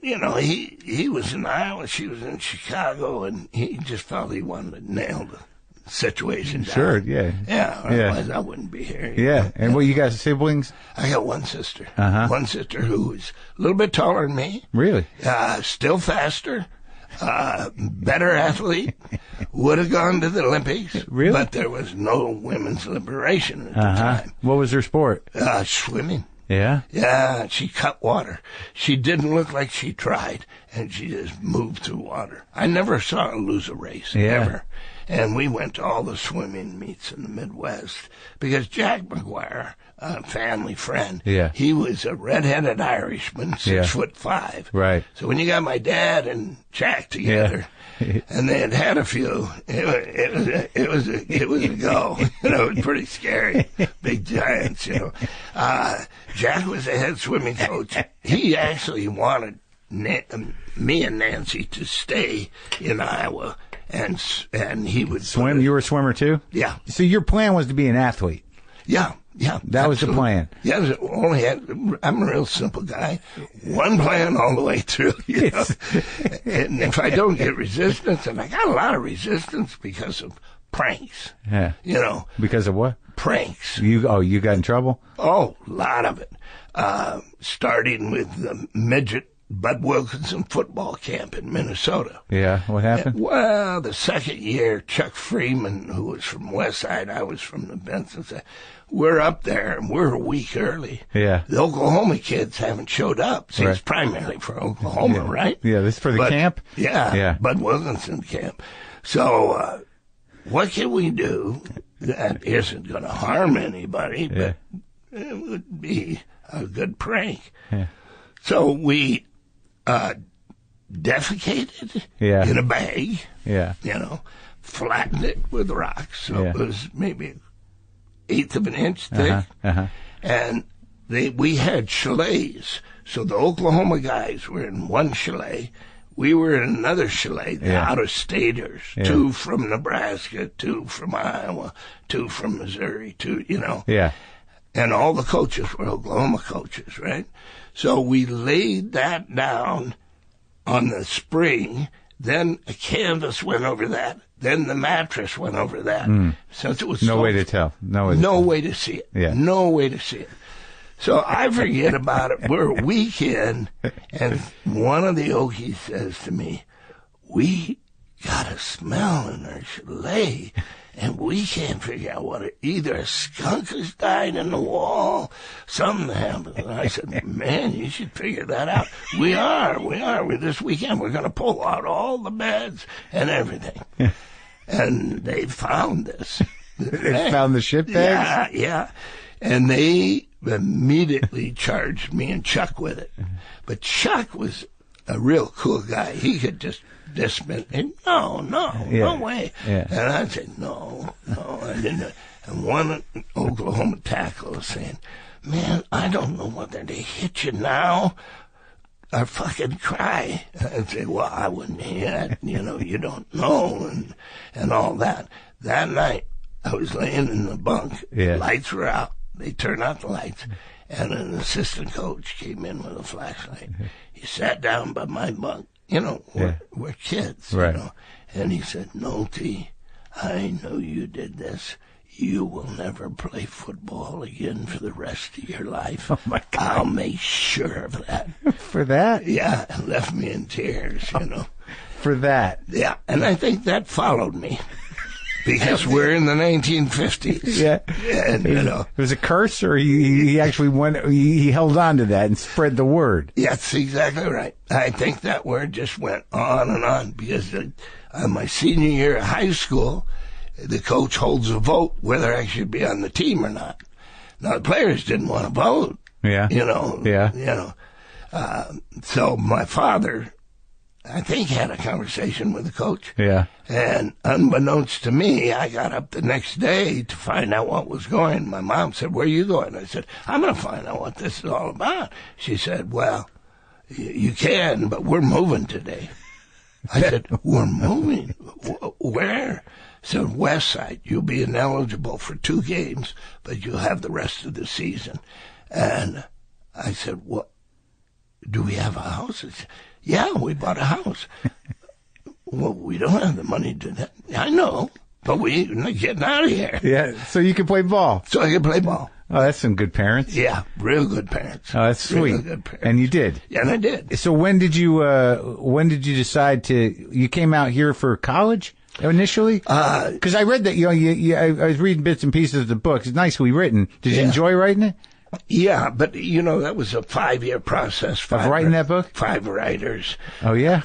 he was in Iowa, she was in Chicago, and he just felt he wanted to nail the situation down. Sure, yeah. Yeah, otherwise I wouldn't be here. Yeah, and you guys siblings? I got one sister. One sister who was a little bit taller than me. Really? Still faster. Better athlete. Would have gone to the Olympics. Really? But there was no women's liberation at the time. What was her sport? Swimming. Yeah? Yeah, she cut water. She didn't look like she tried, and she just moved through water. I never saw her lose a race, ever. And we went to all the swimming meets in the Midwest because Jack McGuire, a family friend, he was a redheaded Irishman, 6'5". Right. So when you got my dad and Jack together, and they had a few, it was a go. It was pretty scary. Big giants, Jack was the head swimming coach. He actually wanted me and Nancy to stay in Iowa, and he would swim. You were a swimmer too? Yeah. So your plan was to be an athlete? Yeah. That was the plan. Yeah, I'm a real simple guy. One plan all the way through. You know? And if I don't get resistance, and I got a lot of resistance because of pranks. Yeah. You know. Because of what? Pranks. You got in trouble? Oh, a lot of it. Starting with the midget Bud Wilkinson football camp in Minnesota. Yeah, what happened? Well, the second year, Chuck Freeman, who was from West Side, I was from the Benson side, we're up there, and we're a week early. Yeah. The Oklahoma kids haven't showed up. See, it's primarily for Oklahoma, right? Yeah, this is for the camp? Yeah, Bud Wilkinson camp. So, what can we do that isn't going to harm anybody, but it would be a good prank? Yeah. So we defecated in a bag, you know, flattened it with rocks, so it was maybe 1/8 of an inch thick, and we had chalets. So the Oklahoma guys were in one chalet. We were in another chalet, the out-of-staters, 2 from Nebraska, 2 from Iowa, 2 from Missouri, 2, you know. Yeah. And all the coaches were Oklahoma coaches, right? So we laid that down on the spring, then a canvas went over that, then the mattress went over that. Since it was no way to tell. No way to see it. Yeah. No way to see it. So I forget about it. We're a week in, and one of the Okies says to me, "We got a smell in our chalet, and we can't figure out what it, either a skunk has died in the wall, something happened." And I said, "Man, you should figure that out." We are. This weekend, we're going to pull out all the beds and everything. And they found this. They found the shit bags? Yeah. And they immediately charged me and Chuck with it. But Chuck was a real cool guy. He could just dismiss it. No way. Yeah. And I'd say, no, I didn't. And one Oklahoma tackle was saying, "Man, I don't know whether to hit you now or fucking cry." And I'd say, "Well, I wouldn't hit, you know, you don't know," and all that. That night, I was laying in the bunk. Lights were out. They turned out the lights, and an assistant coach came in with a flashlight. He sat down by my bunk. You know, we're kids, right. You know. And he said, "Nolte, I know you did this. You will never play football again for the rest of your life. Oh, my God. I'll make sure of that." For that? Yeah, and left me in tears, you know. For that? Yeah, and I think that followed me. Because we're in the 1950s. Yeah. And, you know. It was a curse, or he actually he held on to that and spread the word? Yeah, that's exactly right. I think that word just went on and on, because my senior year of high school, the coach holds a vote whether I should be on the team or not. Now, the players didn't want to vote. Yeah. You know. Yeah. You know. So my father, I think, had a conversation with the coach. Yeah. And unbeknownst to me, I got up the next day to find out what was going. My mom said, "Where are you going?" I said, "I'm going to find out what this is all about." She said, "Well, you can, but we're moving today." I said, "We're moving? Where?" So West Side, you'll be ineligible for 2 games, but you'll have the rest of the season. And I said, "What? Do we have a house?" She said, "Yeah, we bought a house." "Well, we don't have the money to that." "I know, but we're getting out of here." Yeah, so you can play ball. So I can play ball. Oh, that's some good parents. Yeah, real good parents. Oh, that's sweet. Real good parents. And you did. Yeah, and I did. So when did you decide you came out here for college initially? Because I read that, I was reading bits and pieces of the book. It's nicely written. Did you enjoy writing it? Yeah, but, that was a 5-year process. Of writing that book? 5 writers. Oh, yeah?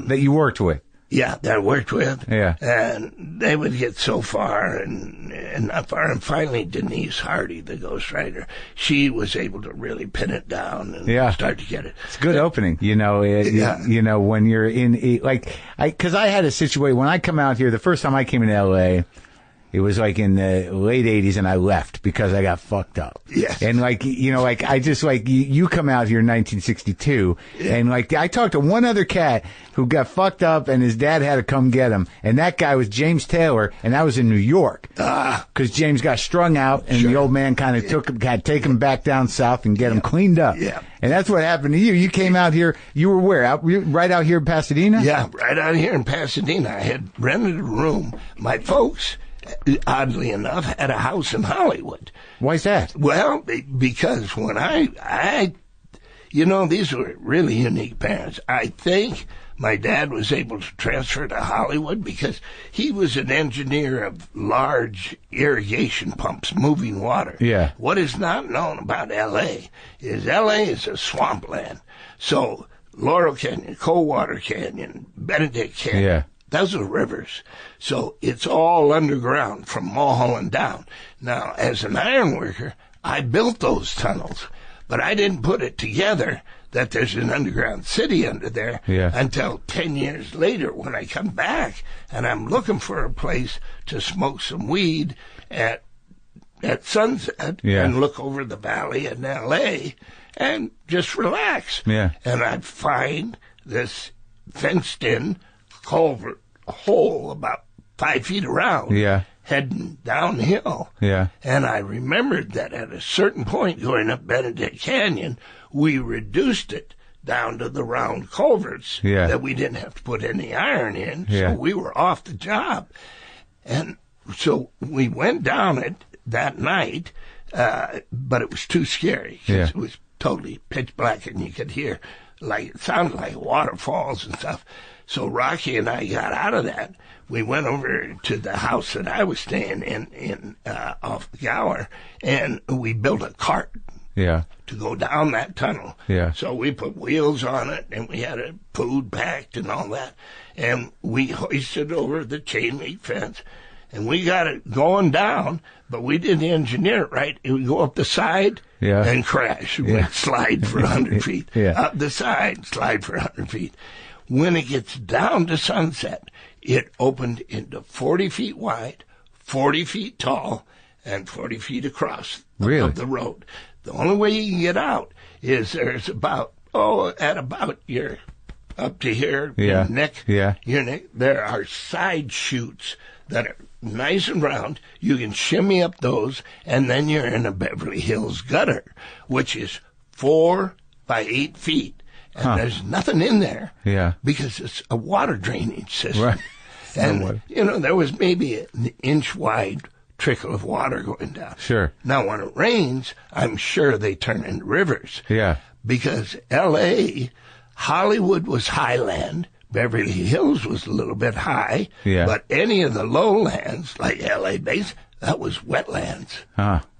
That you worked with? Yeah, that I worked with. Yeah. And they would get so far and not far. And finally, Denise Hardy, the ghostwriter, she was able to really pin it down and start to get it. It's a good opening, when you're in, because I had a situation, when I come out here, the first time I came in L.A., It was like in the late 80s, and I left because I got fucked up. Yes. And like, you know, like I just like, you come out here in 1962, and like I talked to one other cat who got fucked up, and his dad had to come get him. And that guy was James Taylor, and that was in New York. Because James got strung out, and the old man kind of had to take him back down south and get him cleaned up. Yeah. And that's what happened to you. You came out here, you were where? Right out here in Pasadena? Yeah, right out here in Pasadena. I had rented a room. My folks, oddly enough, had a house in Hollywood. Why's that? Well, because when I you know, these were really unique parents. I think my dad was able to transfer to Hollywood because he was an engineer of large irrigation pumps moving water. Yeah. What is not known about L.A. is a swampland. So Laurel Canyon, Coldwater Canyon, Benedict Canyon. Yeah. Those are rivers. So it's all underground from Mulholland down. Now, as an iron worker, I built those tunnels, but I didn't put it together that there's an underground city under there until 10 years later when I come back and I'm looking for a place to smoke some weed at sunset and look over the valley in L.A. and just relax. Yeah. And I'd find this fenced-in culvert hole about 5 feet around, heading downhill. Yeah. And I remembered that at a certain point going up Benedict Canyon, we reduced it down to the round culverts that we didn't have to put any iron in, so we were off the job. And so we went down it that night, but it was too scary because it was totally pitch black and you could hear, like, it sounded like waterfalls and stuff. So Rocky and I got out of that. We went over to the house that I was staying in off Gower, and we built a cart to go down that tunnel. Yeah. So we put wheels on it, and we had food packed and all that, and we hoisted over the chain link fence, and we got it going down, but we didn't engineer it right. It would go up the side and crash. It would slide for 100 feet. Up the side, slide for 100 feet. When it gets down to Sunset, it opened into 40 feet wide, 40 feet tall, and 40 feet across of the road. The only way you can get out is there's about your up to here, your neck, there are side chutes that are nice and round. You can shimmy up those, and then you're in a Beverly Hills gutter, which is 4 by 8 feet. And there's nothing in there because it's a water drainage system. Right. And, you know, there was maybe an inch wide trickle of water going down. Sure. Now, when it rains, I'm sure they turn into rivers. Yeah. Because L.A., Hollywood was highland. Beverly Hills was a little bit high. Yeah. But any of the lowlands, like L.A. base, that was wetlands.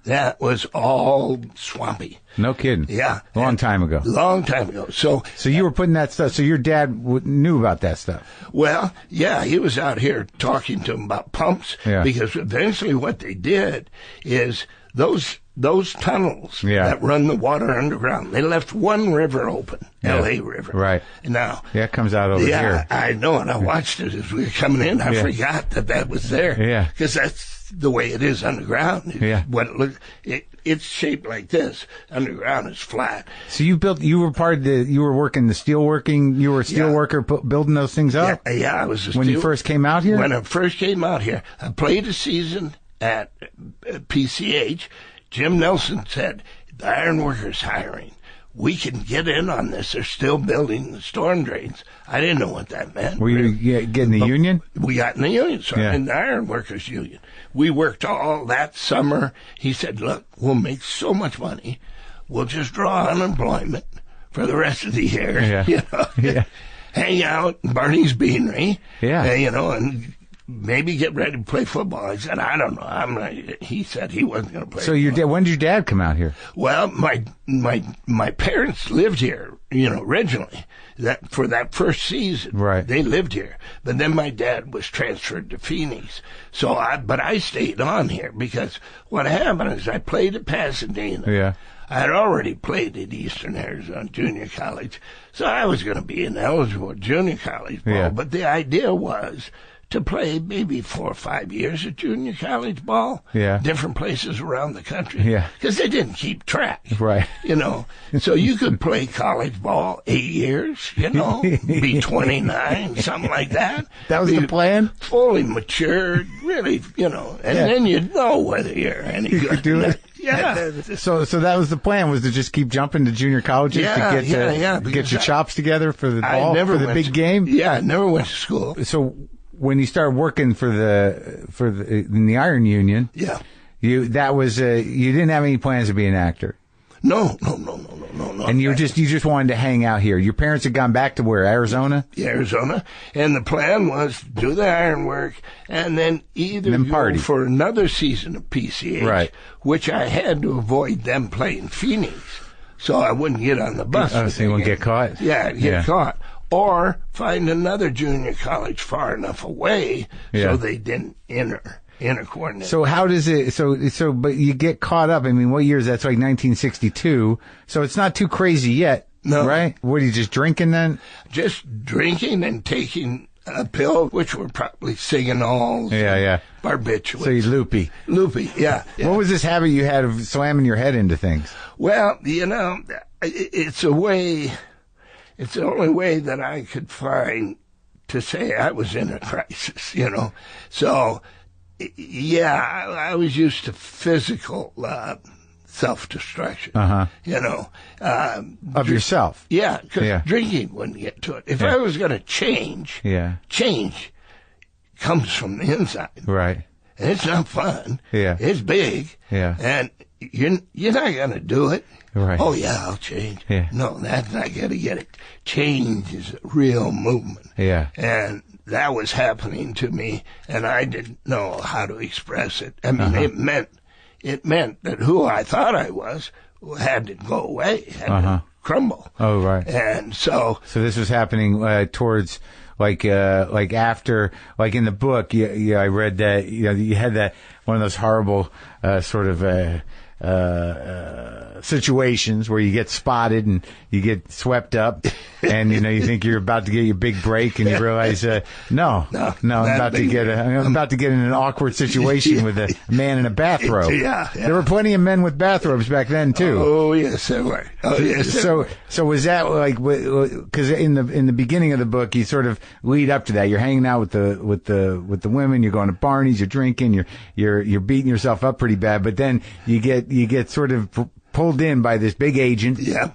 That was all swampy. No kidding. Yeah. Long time ago. Long time ago. So you were putting that stuff, so your dad knew about that stuff? Well, yeah, he was out here talking to him about pumps because eventually what they did is those tunnels that run the water underground, they left one river open, L.A. River. Right. Now. Yeah, it comes out over here. Yeah, I know, and I watched it as we were coming in. I forgot that was there. Yeah. Because that's the way it is underground. What it looks, it's shaped like this. Underground is flat. So you were working the steel working, you were a steel worker building those things up? Yeah, I was when you first came out here? When I first came out here. I played a season at PCH. Jim Nelson said, the iron workers hiring. We can get in on this. They're still building the storm drains. I didn't know what that meant. Were you getting the union? We got in the union, so in the iron workers union. We worked all that summer. He said, look, we'll make so much money. We'll just draw unemployment for the rest of the year. Yeah. You know? Hang out in Barney's Beanery. Yeah. You know, and maybe get ready to play football. I said, I don't know. He said he wasn't going to play. So when did your dad come out here? Well, my parents lived here, you know, originally. That for that first season, right? They lived here, but then my dad was transferred to Phoenix. So I stayed on here because what happened is I played at Pasadena. Yeah. I had already played at Eastern Arizona Junior College, so I was going to be ineligible at junior college ball. Yeah. But the idea was to play maybe 4 or 5 years at junior college ball. Yeah. Different places around the country. Yeah. Because they didn't keep track. Right. You know, so you could play college ball 8 years, you know, be 29, something like that. That was the plan? Fully matured, really, you know, and then you'd know whether you're any good. You could do it. Yeah. So that was the plan, was to just keep jumping to junior colleges to get your chops together for the ball, for the big game? Yeah, I never went to school. So when you started working in the Iron Union, you didn't have any plans to be an actor. No. And you just wanted to hang out here. Your parents had gone back to where, Arizona? Yeah, Arizona. And the plan was to do the iron work and then go for another season of PCH, right, which I had to avoid them playing Phoenix, so I wouldn't get on the bus. Oh, so you wouldn't get caught? Yeah, get caught. Or find another junior college far enough away so they didn't intercoordinate. So how does it, but you get caught up, I mean, what year is that? It's like 1962, so it's not too crazy yet, right? What, are you just drinking then? Just drinking and taking a pill, which were probably Siganols, barbiturates. So you're loopy. Loopy, yeah. What was this habit you had of slamming your head into things? Well, you know, it's the only way that I could find to say I was in a crisis, you know. So, yeah, I was used to physical self-destruction, you know. Of yourself? Yeah, because drinking wouldn't get to it. If I was going to change comes from the inside. Right. And it's not fun. Yeah. It's big. Yeah. And you're not going to do it. Right. Oh, yeah, I'll change. Yeah. No, that's not going to get it. Change is a real movement. Yeah. And that was happening to me, and I didn't know how to express it. I mean, it meant that who I thought I was had to go away, had to crumble. Oh, right. And so this was happening towards like after, like in the book. I read that you had that one of those horrible sort of situations where you get spotted and you get swept up, and you think you're about to get your big break, and you realize no, I'm about to get in an awkward situation with a man in a bathrobe. Yeah. There were plenty of men with bathrobes back then too. Oh yes, there were. Oh yes. So was that like, because in the beginning of the book you sort of lead up to that, you're hanging out with the women, you're going to Barney's, you're drinking, you're beating yourself up pretty bad, but then you get sort of pulled in by this big agent. Yeah.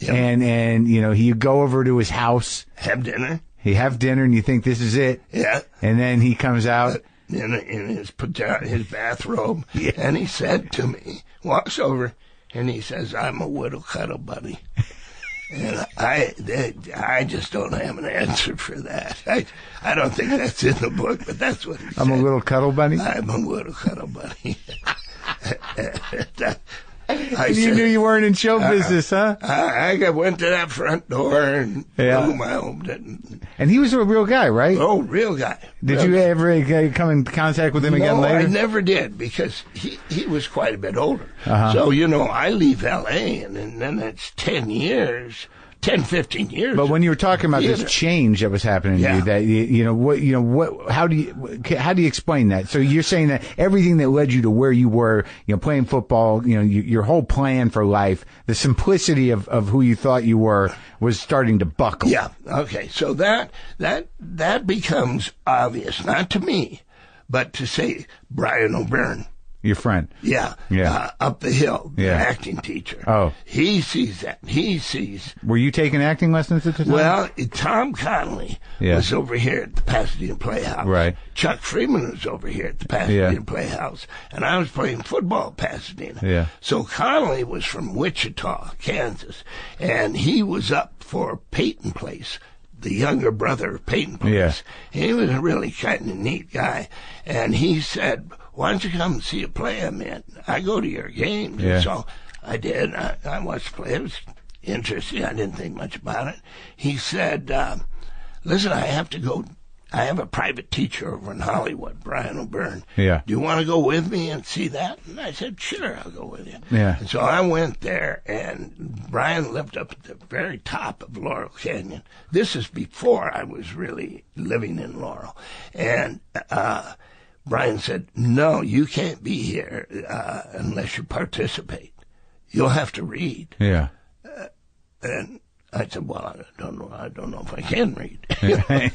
And you go over to his house. Have dinner. You have dinner and you think this is it. Yeah. And then he comes out in his bathrobe, and he said to me, walks over, and he says, "I'm a widow cuddle buddy." And I just don't have an answer for that. I don't think that's in the book, but that's what he said. I'm a little cuddle buddy? I'm a widow cuddle buddy. You knew you weren't in show business, huh? I went to that front door and boom, I opened it. And he was a real guy, right? Oh, real guy. Did you ever come in contact with him again later? No, I never did, because he was quite a bit older. So, I leave L.A. and then it's 10 years. 10, 15 years. But when you were talking about this change that was happening to you, how do you explain that? So you're saying that everything that led you to where you were, playing football, your whole plan for life, the simplicity of who you thought you were was starting to buckle. Yeah. Okay. So that becomes obvious, not to me, but to say Brian O'Byrne. Your friend. Yeah. Up the hill, the acting teacher. Oh. He sees that. He sees. Were you taking acting lessons at the time? Well, Tom Connolly was over here at the Pasadena Playhouse. Right. Chuck Freeman was over here at the Pasadena Playhouse. And I was playing football at Pasadena. Yeah. So Connolly was from Wichita, Kansas. And he was up for Peyton Place, the younger brother of Peyton Place. Yeah. He was a really kind of neat guy. And he said, "Why don't you come and see a play I'm in? I go to your games." Yeah. And so I did. I watched the play. It was interesting. I didn't think much about it. He said, "Listen, I have to go I have a private teacher over in Hollywood, Brian O'Byrne. Yeah. Do you want to go with me and see that? And I said, sure, I'll go with you. Yeah. And so I went there, and Brian lived up at the very top of Laurel Canyon. This is before I was really living in Laurel. And Brian said, no, you can't be here unless you participate. You'll have to read. Yeah. And I said, well, I don't know if I can read. Yeah. I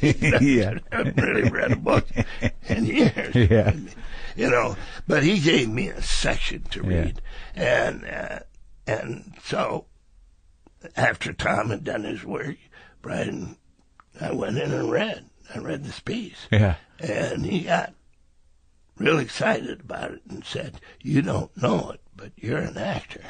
haven't really read a book in years. Yeah. But he gave me a section to read. And so after Tom had done his work, Brian, I went in and read. I read this piece. Yeah. And he got real excited about it and said, you don't know it, but you're an actor.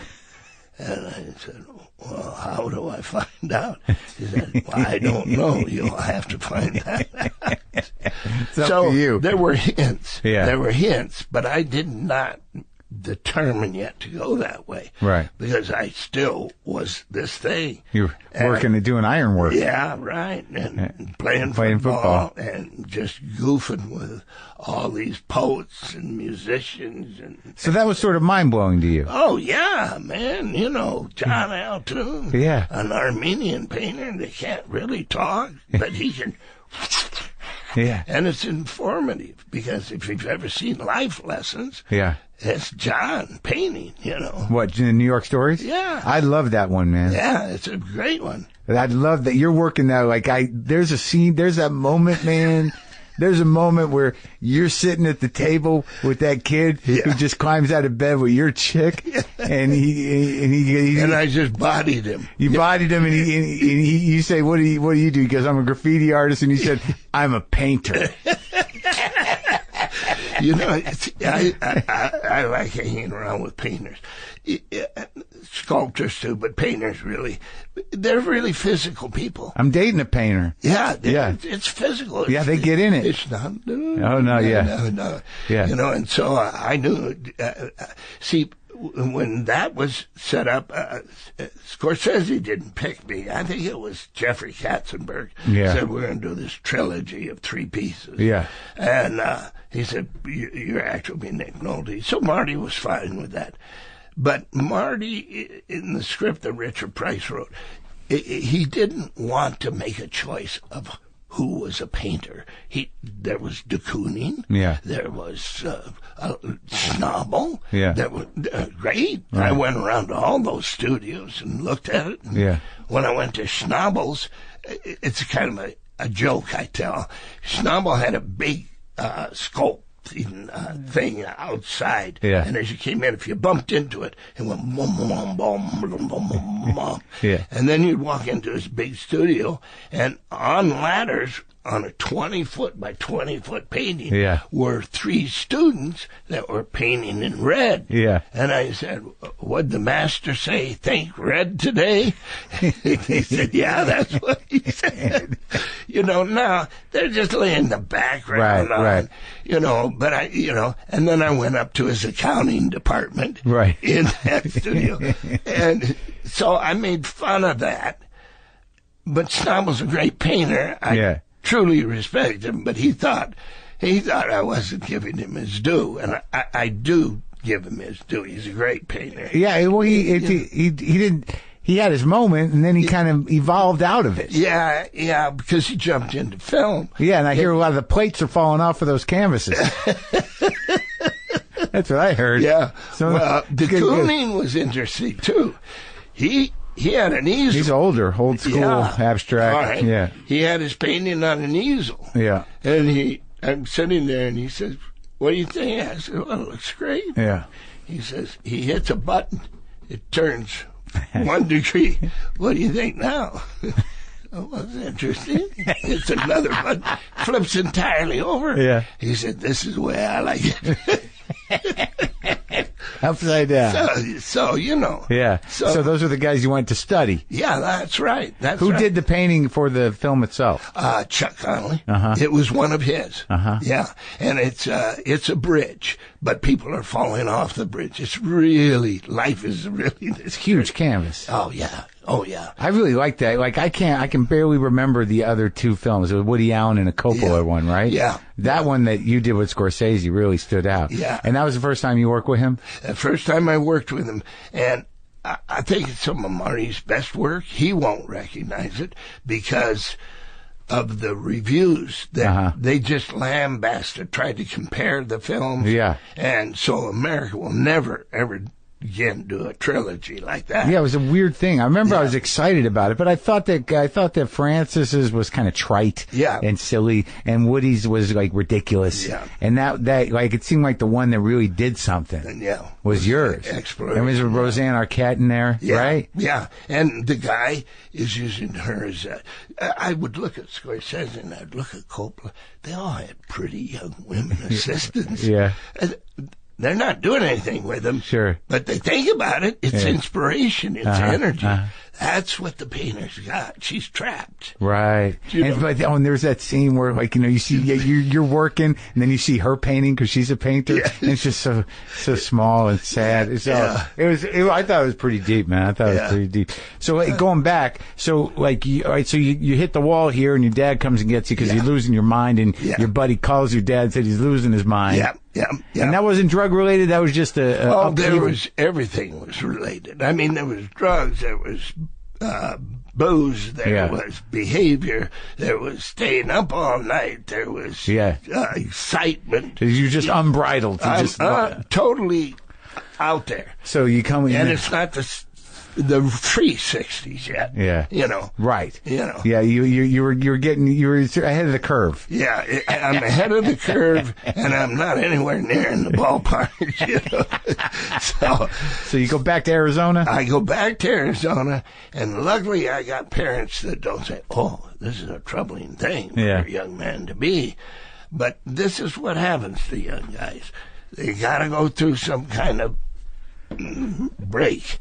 And I said, well, how do I find out? He said, well, I don't know. You'll have to find that out. It's up to you. There were hints. Yeah. There were hints, but I did not determine yet to go that way. Right. Because I still was this thing. You're working and doing iron work. Yeah, right. And playing football and just goofing with all these poets and musicians. So that was sort of mind-blowing to you. Oh, yeah, man. John Altoon, an Armenian painter that can't really talk, but he can... Yeah. And it's informative because if you've ever seen Life Lessons, it's John painting, What, the New York Stories? Yeah. I love that one, man. Yeah, it's a great one. I love that you're working now. There's a scene, there's that moment, man. There's a moment where you're sitting at the table with that kid who just climbs out of bed with your chick, and he I just bodied him. You bodied him, and you say, "What do you do?" He goes, "I'm a graffiti artist," and he said, "I'm a painter." I like hanging around with painters. Sculptors too, but painters they're really physical people. I'm dating a painter. Yeah. It's physical. They get in it. It's not. Oh, no, yeah. No. Yeah. And so I knew, see, when that was set up, Scorsese didn't pick me. I think it was Jeffrey Katzenberg said, we're going to do this trilogy of 3 pieces. Yeah. And he said, your actor will be Nick Nolte. So Marty was fine with that. But Marty, in the script that Richard Price wrote, he didn't want to make a choice of who was a painter. There was de Kooning. Yeah. There was Schnabel. Yeah. That was great. Right. I went around to all those studios and looked at it. And when I went to Schnabel's, it's kind of a joke I tell. Schnabel had a big sculpt thing outside, and as you came in, if you bumped into it, it went boom, boom, boom, boom, boom, boom, boom. And then you'd walk into his big studio, and on ladders, on a 20-foot by 20-foot painting, were 3 students that were painting in red. And I said, what'd the master say? Think red today? He said, yeah, that's what he said. Now they're just laying the background on, but and then I went up to his accounting department in that studio. And so I made fun of that. But Schnabel's a great painter. I truly respect him, but he thought I wasn't giving him his due, and I do give him his due. He's a great painter. Yeah, well, he didn't. He had his moment, and then he kind of evolved out of it. Yeah, because he jumped into film. Yeah, and I hear a lot of the plates are falling off of those canvases. That's what I heard. Yeah. So, de Kooning was interesting too. He had an easel. He's older, old school, abstract. All right. Yeah. He had his painting on an easel. Yeah. And I'm sitting there, and he says, "What do you think?" I said, "Well, it looks great." Yeah. He says, he hits a button, it turns 1 degree. What do you think now? Oh, that's interesting. It's another button, flips entirely over. Yeah. He said, "This is the way I like it." Upside down. So Yeah. So those are the guys you went to study. Yeah, that's right. Who did the painting for the film itself? Chuck Connolly. It was one of his. Yeah. And it's a bridge, but people are falling off the bridge. It's really, life is really this huge canvas. Oh, yeah. Oh, yeah. I really like that. Like, I can barely remember the other two films. It was Woody Allen and a Coppola one, right? Yeah. That one that you did with Scorsese really stood out. Yeah. And that was the first time you worked with him? The first time I worked with him. And I think it's some of Marty's best work. He won't recognize it because of the reviews that they just lambasted, tried to compare the films. Yeah. And so America will never, ever again do a trilogy like that. Yeah, it was a weird thing. I remember I was excited about it, but I thought that Francis's was kind of trite and silly, and Woody's was like ridiculous. Yeah. And that like it seemed like the one that really did something was yours. Exploration. And was Roseanne Arquette in there, right? Yeah. And the guy is using her as I would look at Scorsese and I'd look at Coppola. They all had pretty young women assistants. Yeah. They're not doing anything with them. Sure. But they think about it. It's inspiration. It's energy. That's what the painter's got. She's trapped. Right. And there's that scene where, like, you see, you're working, and then you see her painting because she's a painter, and it's just so small and sad. I thought it was pretty deep, man. I thought it was pretty deep. So, like, going back, so you hit the wall here, and your dad comes and gets you because you're losing your mind, and your buddy calls your dad and said he's losing his mind. Yeah. And that wasn't drug related. That was just everything was related. I mean, there was drugs, there was booze, there was behavior, there was staying up all night, there was excitement. You're just unbridled. Totally out there. So you come in, and it's not the 360s yet. Yeah. You know. Right. You know. Yeah, you were ahead of the curve. Yeah, I'm ahead of the curve, and I'm not anywhere near in the ballpark. You know. So you go back to Arizona? I go back to Arizona, and luckily I got parents that don't say, "Oh, this is a troubling thing for a young man to be," but this is what happens to young guys. They got to go through some kind of break.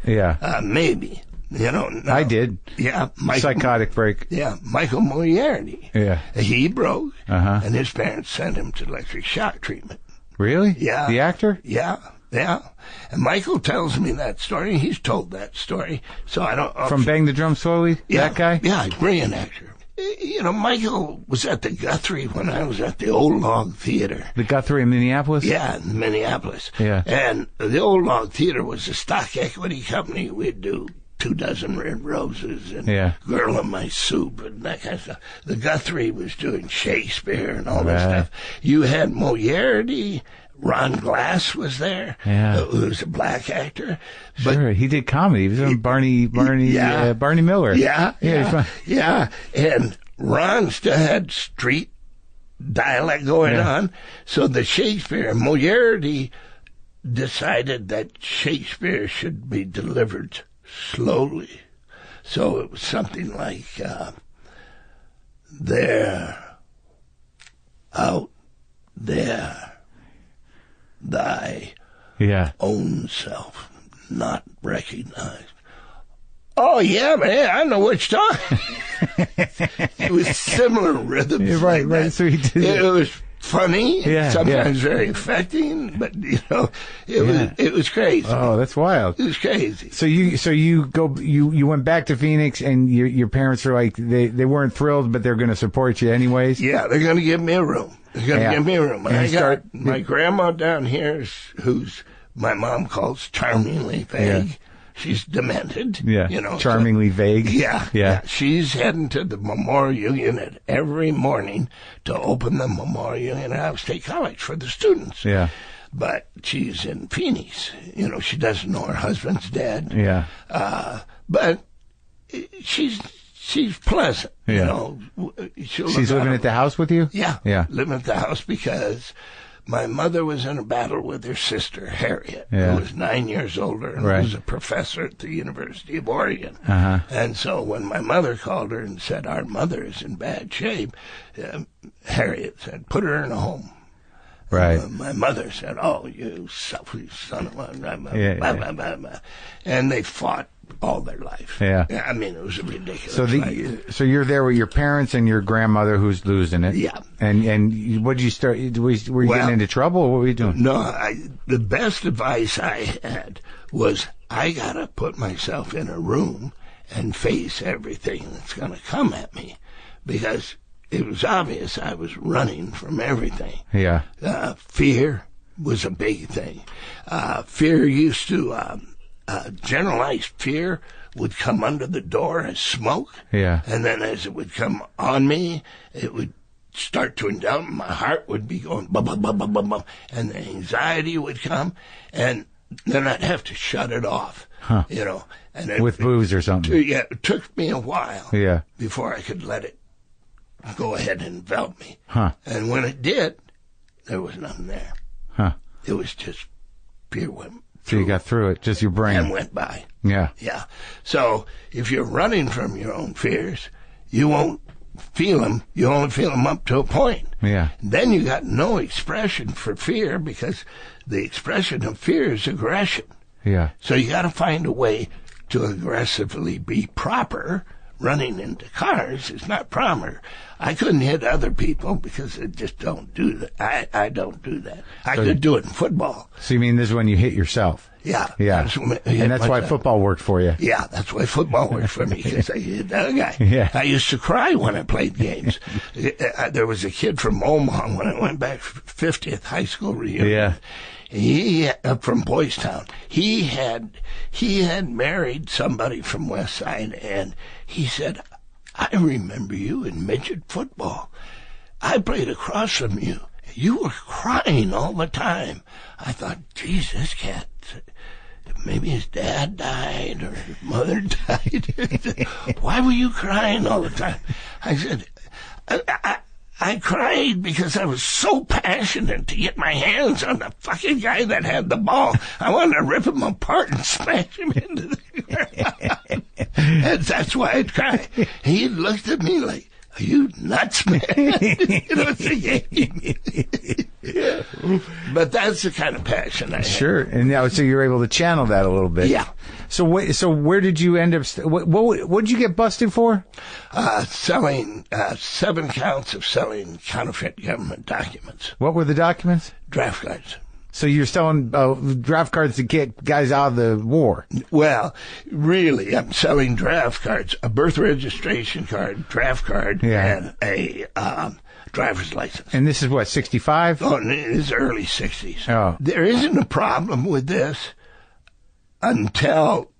Maybe. You know. Now, I did. Yeah. Psychotic break. Yeah. Michael Moriarty. Yeah. He broke, and his parents sent him to electric shock treatment. Really? Yeah. The actor? Yeah. And Michael tells me that story. He's told that story. So I don't... From Bang the Drum Slowly? Yeah. That guy? Yeah. Brilliant actor. You know, Michael was at the Guthrie when I was at the Old Log Theater. The Guthrie in Minneapolis? Yeah, in Minneapolis. Yeah. And the Old Log Theater was a stock equity company. We'd do 24 Red Roses and Girl in My Soup and that kind of stuff. The Guthrie was doing Shakespeare and all that stuff. You had Moriarty. Ron Glass was there, who was a black actor. But sure, he did comedy. He was on Barney Miller. Yeah. And Ron still had street dialect going on. So the Shakespeare, Moriarty decided that Shakespeare should be delivered slowly. So it was something like, they're out there. Thy own self not recognized. Oh, yeah, man, I know what you're talking. It was similar rhythms. Right. So he did it was funny, sometimes very affecting, but, you know, it was crazy. Oh, that's wild. It was crazy. So you went back to Phoenix, and your parents were like, they weren't thrilled, but they're going to support you anyways? Yeah, they're going to give me a room. They're going to give me a room. And I got my grandma down here, who's my mom calls charmingly vague. Yeah. She's demented. Yeah. You know, charmingly vague. Yeah. She's heading to the Memorial Unit every morning to open the Memorial Unit at State College for the students. Yeah. But she's in Phoenix. You know, she doesn't know her husband's dead. Yeah. But she's pleasant. Yeah. You know, she's living at the house with you? Yeah. Living at the house because my mother was in a battle with her sister, Harriet, who was 9 years older and was a professor at the University of Oregon. And so when my mother called her and said, our mother is in bad shape, Harriet said, put her in a home. Right. My mother said, oh, you selfish son of a... And they fought all their life. Yeah. I mean, it was a ridiculous life. So you're there with your parents and your grandmother who's losing it. Yeah. And what did you start? Were you getting into trouble? Or what were you doing? No, the best advice I had was I got to put myself in a room and face everything that's going to come at me, because it was obvious I was running from everything. Yeah. Fear was a big thing. Fear used to, generalized fear would come under the door as smoke. Yeah. And then as it would come on me, it would start to indulge. My heart would be going bum, bum, bum, bum, bum, bum, and the anxiety would come, and then I'd have to shut it off. Huh. You know, and with booze or something. It took me a while. Yeah. Before I could let it go ahead and envelop me. Huh. And when it did, there was nothing there. Huh. It was just fear went. So you got through it, just your brain. And went by. Yeah. Yeah. So if you're running from your own fears, you won't feel them. You only feel them up to a point. Yeah. Then you got no expression for fear, because the expression of fear is aggression. Yeah. So you got to find a way to aggressively be proper. Running into cars is not proper. I couldn't hit other people because I just don't do that. I don't do that. I could do it in football. So you mean this is when you hit yourself? Yeah. Yeah. And that's why football worked for you. Yeah, that's why football worked for me, because I hit that guy. Yeah. I used to cry when I played games. There was a kid from Omaha when I went back for 50th high school reunion. Yeah. He from Boys Town. He had married somebody from West Side, and he said, "I remember you in midget football. I played across from you. You were crying all the time." I thought, geez, this cat, maybe his dad died or his mother died. Why were you crying all the time? I said, I cried because I was so passionate to get my hands on the fucking guy that had the ball. I wanted to rip him apart and smash him into the ground. And that's why I'd cry. He looked at me like, "Are you nuts, man?" It's a game. Yeah. But that's the kind of passion I have. Sure. And now, so you're able to channel that a little bit. Yeah. So where did you end up? What did you get busted for? Selling 7 counts of selling counterfeit government documents. What were the documents? Draft cards. So you're selling draft cards to get guys out of the war? Well, really, I'm selling draft cards, a birth registration card, draft card, and a driver's license. And this is what, 65? Oh, it is early 60s. Oh. There isn't a problem with this until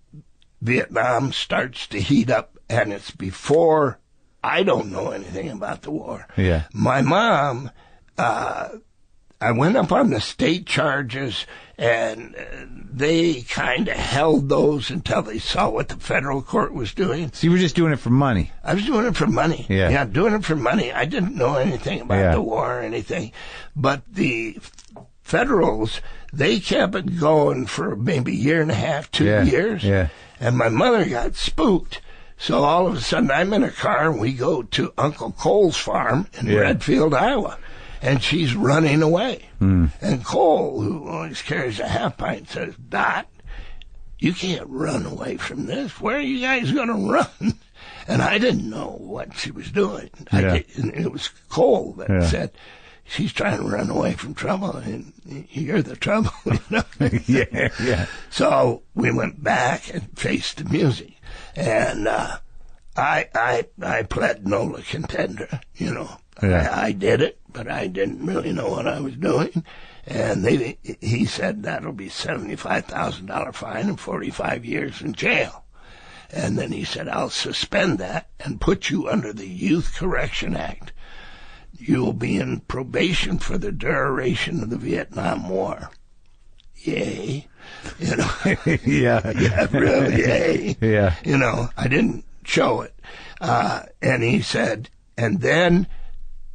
Vietnam starts to heat up, and it's before I don't know anything about the war. Yeah. My mom, I went up on the state charges, and they kind of held those until they saw what the federal court was doing. So you were just doing it for money? I was doing it for money. Yeah, doing it for money. I didn't know anything about the war or anything. But the federals, they kept it going for maybe a year and a half, 2 years. Yeah. And my mother got spooked. So all of a sudden, I'm in a car, and we go to Uncle Cole's farm in Redfield, Iowa. And she's running away. And Cole, who always carries a half pint, says, "Dot, you can't run away from this. Where are you guys going to run?" And I didn't know what she was doing. And it was Cole that said, "She's trying to run away from trouble, and you're the trouble." You know? So we went back and faced the music. And I pled nola contendere, you know. I did it, but I didn't really know what I was doing. And he said that'll be $75,000 fine and 45 years in jail. And then he said, "I'll suspend that and put you under the Youth Correction Act. You will be in probation for the duration of the Vietnam War." Yay. You know. Yeah, really, yay. Yeah. You know, I didn't show it. And he said, "And then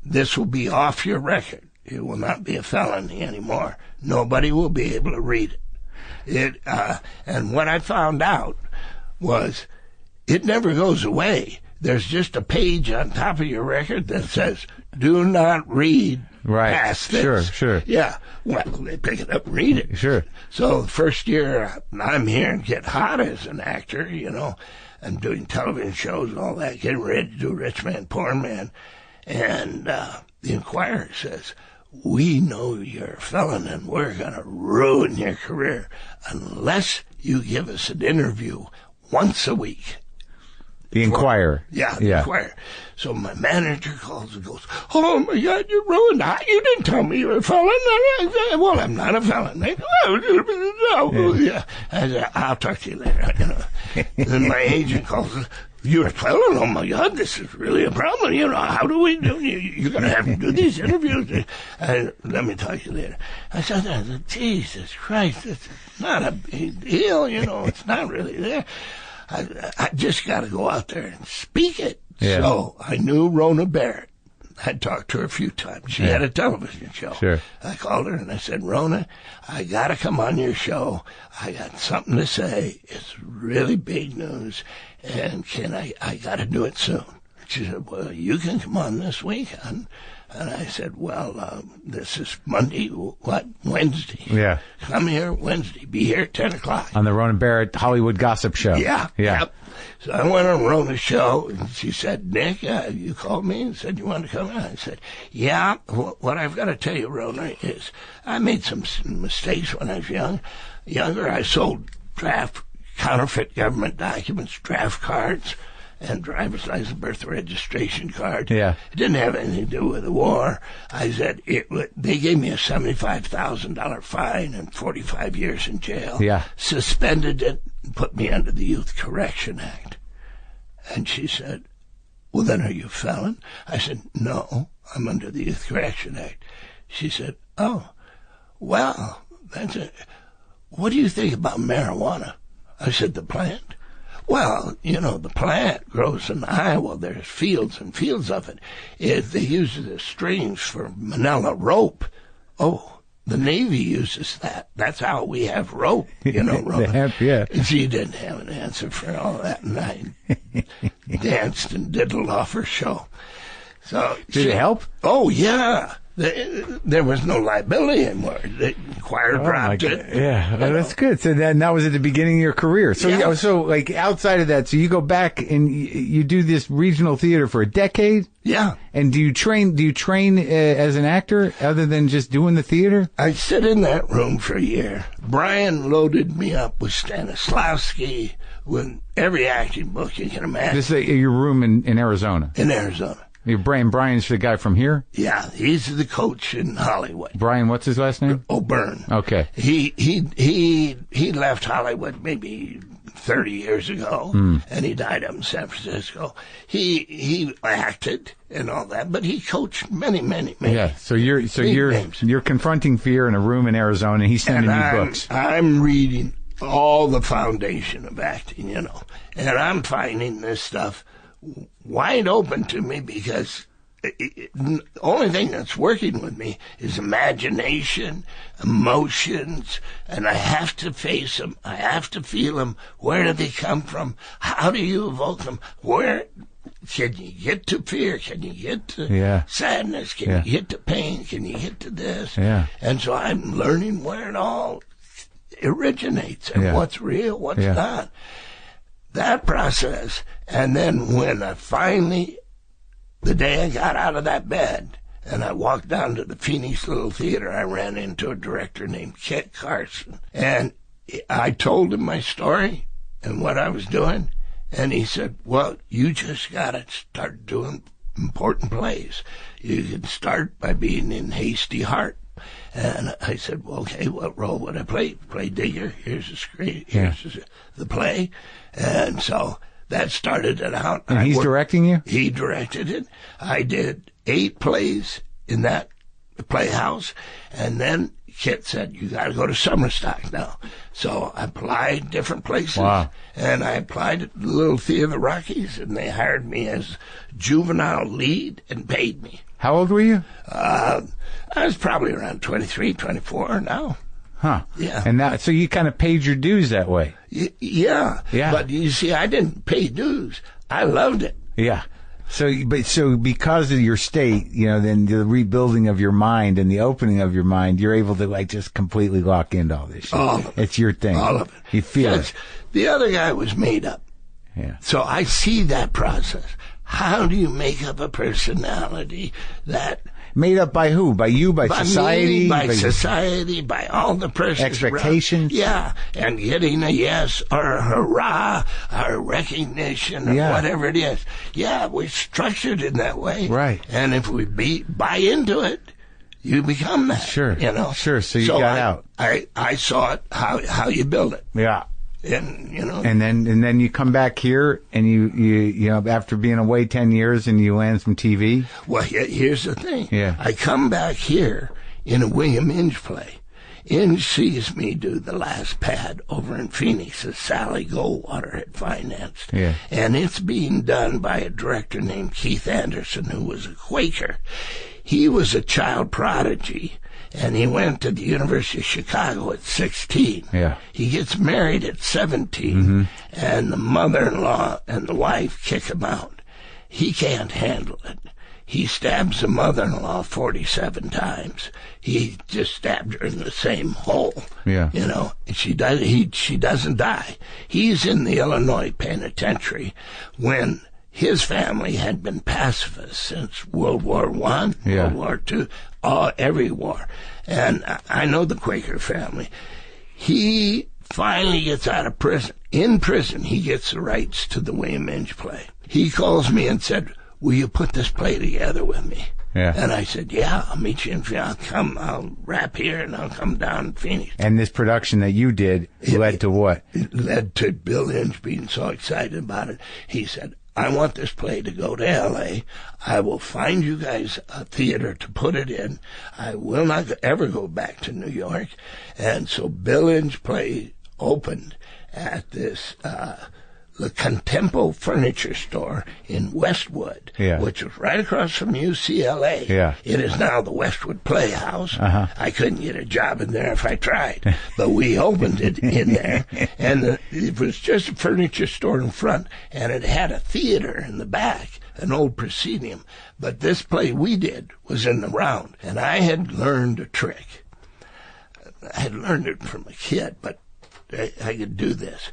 this will be off your record. It will not be a felony anymore. Nobody will be able to read it." And what I found out was it never goes away. There's just a page on top of your record that says, "Do not read Right. past this. Sure. Yeah. Well, they pick it up and read it. Sure. So the first year I'm here and get hot as an actor, I'm doing television shows and all that, getting ready to do Rich Man, Poor Man. And the Inquirer says, we know you're a felon and we're going to ruin your career unless you give us an interview once a week. The Inquirer. Yeah, the Inquirer. So my manager calls and goes, oh, my God, you're ruined. You didn't tell me you were a felon. Well, I'm not a felon. They go, no. Yeah. I said, I'll talk to you later. And then my agent calls, you're a felon? Oh, my God, this is really a problem. How do we do it? You're going to have to do these interviews. Let me talk to you later. I said, Jesus Christ, it's not a big deal. It's not really there. I just got to go out there and speak it. Yeah. So I knew Rona Barrett. I'd talked to her a few times. She had a television show. Sure. I called her and I said, Rona, I got to come on your show. I got something to say. It's really big news. And I got to do it soon. She said, well, you can come on this weekend. And I said, well, this is Monday, Wednesday. Yeah. Come here Wednesday. Be here at 10 o'clock. On the Rona Barrett Hollywood Gossip Show. Yeah. Yep. So I went on Rona's show, and she said, Nick, you called me and said you wanted to come in. I said, yeah. What I've got to tell you, Rona, is I made some mistakes when I was younger. I sold counterfeit government documents, draft cards, and driver's license, birth registration card. Yeah. It didn't have anything to do with the war. I said, they gave me a $75,000 fine and 45 years in jail. Yeah. Suspended it and put me under the Youth Correction Act. And she said, well, then are you a felon? I said, no, I'm under the Youth Correction Act. She said, oh, well, that's it. What do you think about marijuana? I said, the plant? Well, the plant grows in Iowa. There's fields and fields of it. They use it as strings for manila rope. Oh, the Navy uses that. That's how we have rope, rope. Yeah. She didn't have an answer for all that, and I danced and diddled off her show. So did it help? Oh, yeah. There was no liability anymore. The Inquirer dropped it. Yeah, that's good. So that was at the beginning of your career. So so like outside of that, so you go back and you do this regional theater for a decade. Yeah. And do you train as an actor other than just doing the theater? I sit in that room for a year. Brian loaded me up with Stanislavski, with every acting book you can imagine. This is your room in Arizona. In Arizona. Brian's the guy from here? Yeah, he's the coach in Hollywood. Brian, what's his last name? O'Byrne. Okay. He left Hollywood maybe 30 years ago, and he died up in San Francisco. He acted and all that, but he coached many. Yeah, so you're confronting fear in a room in Arizona, and he's sending you books. I'm reading all the foundation of acting, and I'm finding this stuff wide open to me because the only thing that's working with me is imagination, emotions, and I have to face them. I have to feel them. Where do they come from? How do you evoke them? Where can you get to fear? Can you get to sadness? Can you get to pain? Can you get to this? Yeah. And so I'm learning where it all originates and what's real, what's not. That process, and then when I finally, the day I got out of that bed and I walked down to the Phoenix Little Theater, I ran into a director named Kit Carson, and I told him my story and what I was doing, and he said, well, you just got to start doing important plays. You can start by being in Hasty Heart. And I said, well, okay, what role would I play? Play Digger. Here's the screen. Here's the play. And so that started it out. And he's directing you? He directed it. I did 8 plays in that playhouse. And then Kit said, you got to go to summer stock now. So I applied different places. Wow. And I applied at the Little Theater of the Rockies, and they hired me as juvenile lead and paid me. How old were you? I was probably around 23, 24 now. Huh. Yeah. And that, so you kind of paid your dues that way. Yeah. But you see, I didn't pay dues. I loved it. Yeah. So because of your state, then the rebuilding of your mind and the opening of your mind, you're able to like just completely lock into all this shit. All of it. It's your thing. All of it. You feel it. The other guy was made up. Yeah. So I see that process. How do you make up a personality that... Made up by who? By you? By society? Me, by society, by all the pressures. Expectations? Yeah. And getting a yes or a hurrah or a recognition or whatever it is. Yeah, we're structured in that way. Right. And if we buy into it, you become that. Sure. Sure. So you got out. I saw it, how you build it. Yeah. And and then you come back here and you after being away 10 years and you land some TV. Well, here's the thing. Yeah. I come back here in a William Inge play. Inge sees me do The Last Pad over in Phoenix that Sally Goldwater had financed. Yeah. And it's being done by a director named Keith Anderson, who was a Quaker. He was a child prodigy. And he went to the University of Chicago at 16. Yeah. He gets married at 17, and the mother-in-law and the wife kick him out. He can't handle it. He stabs the mother-in-law 47 times. He just stabbed her in the same hole. Yeah. And she doesn't die. He's in the Illinois penitentiary when his family had been pacifists since World War I, World War II, every war. And I know the Quaker family. He finally gets out of prison. In prison, he gets the rights to the William Inge play. He calls me and said, will you put this play together with me? Yeah. And I said, yeah, I'll meet you in Phoenix. I'll rap here and I'll come down to Phoenix. And this production that you did led to what? It led to Bill Inge being so excited about it. He said, I want this play to go to L.A. I will find you guys a theater to put it in. I will not ever go back to New York. And so Bill Inge play opened at this the Contempo Furniture Store in Westwood, which was right across from UCLA. Yeah. It is now the Westwood Playhouse. I couldn't get a job in there if I tried, but we opened it in there, and it was just a furniture store in front, and it had a theater in the back, an old proscenium. But this play we did was in the round, and I had learned a trick. I had learned it from a kid, but I could do this.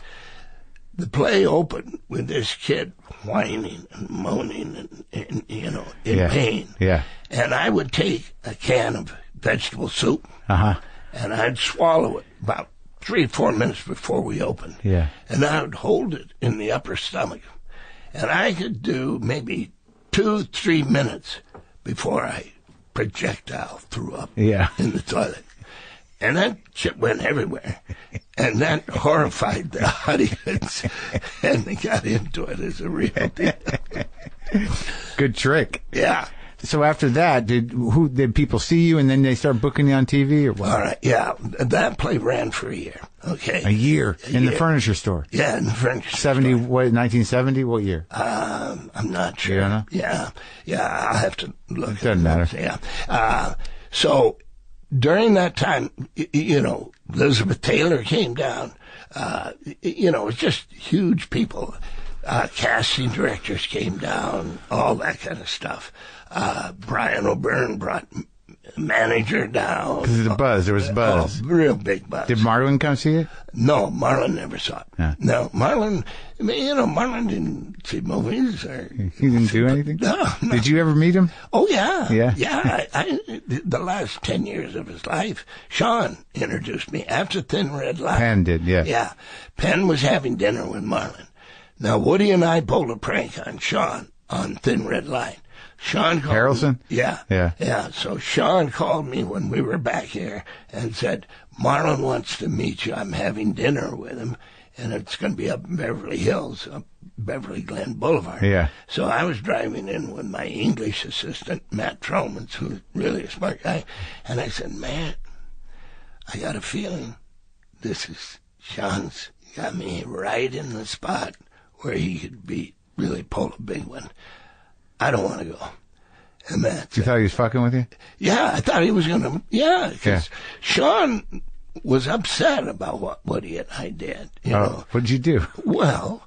The play opened with this kid whining and moaning and in pain. Yeah. And I would take a can of vegetable soup and I'd swallow it about 3 or 4 minutes before we opened. Yeah. And I would hold it in the upper stomach. And I could do maybe 2-3 minutes before I projectile threw up in the toilet. And that shit went everywhere. And that horrified the audience. And they got into it as a real deal. Good trick. Yeah. So after that, did people see you and then they start booking you on TV or what? All right, yeah. That play ran for a year, okay? A year? In the furniture store? Yeah, in the furniture 70, store. what, 1970? What year? I'm not sure. You don't know? Yeah, I'll have to look. It doesn't matter. Yeah. So during that time, Elizabeth Taylor came down. It was just huge people. Casting directors came down, all that kind of stuff. Brian O'Byrne brought manager down. There was buzz. Real big buzz. Did Marlon come see it? No, Marlon never saw it. Yeah. No, Marlon didn't see movies. He didn't do anything? No. Did you ever meet him? Oh, yeah. Yeah? Yeah. The last 10 years of his life, Sean introduced me after Thin Red Line. Penn did, yeah. Yeah. Penn was having dinner with Marlon. Now, Woody and I pulled a prank on Sean on Thin Red Line. Sean called Harrelson? Me. Yeah. So Sean called me when we were back here and said, Marlon wants to meet you. I'm having dinner with him, and it's going to be up in Beverly Hills, up Beverly Glen Boulevard. Yeah. So I was driving in with my English assistant, Matt Tromans, who's really a smart guy, and I said, Matt, I got a feeling this is Sean's got me right in the spot where he could really pull a big one. I don't want to go. And Matt You thought he was fucking with you? Yeah, I thought he was going to. Yeah, because Sean was upset about what Woody and I did. You know. What did you do? Well,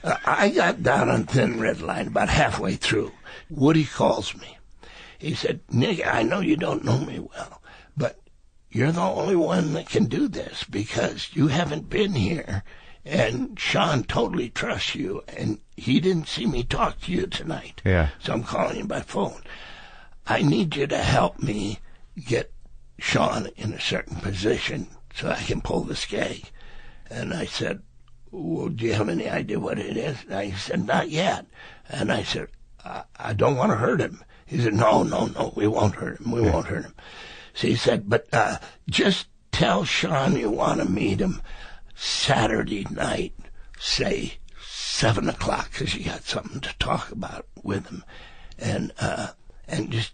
I got down on thin red line about halfway through. Woody calls me. He said, Nick, I know you don't know me well, but you're the only one that can do this because you haven't been here, and Sean totally trusts you, and he didn't see me talk to you tonight. Yeah. So I'm calling you by phone. I need you to help me get Sean in a certain position so I can pull this gag. And I said, well, do you have any idea what it is? And he said, not yet. And I said, I don't want to hurt him. He said, no, we won't hurt him. We won't hurt him. So he said, but just tell Sean you want to meet him Saturday night, say 7 o'clock, because you got something to talk about with him. And just,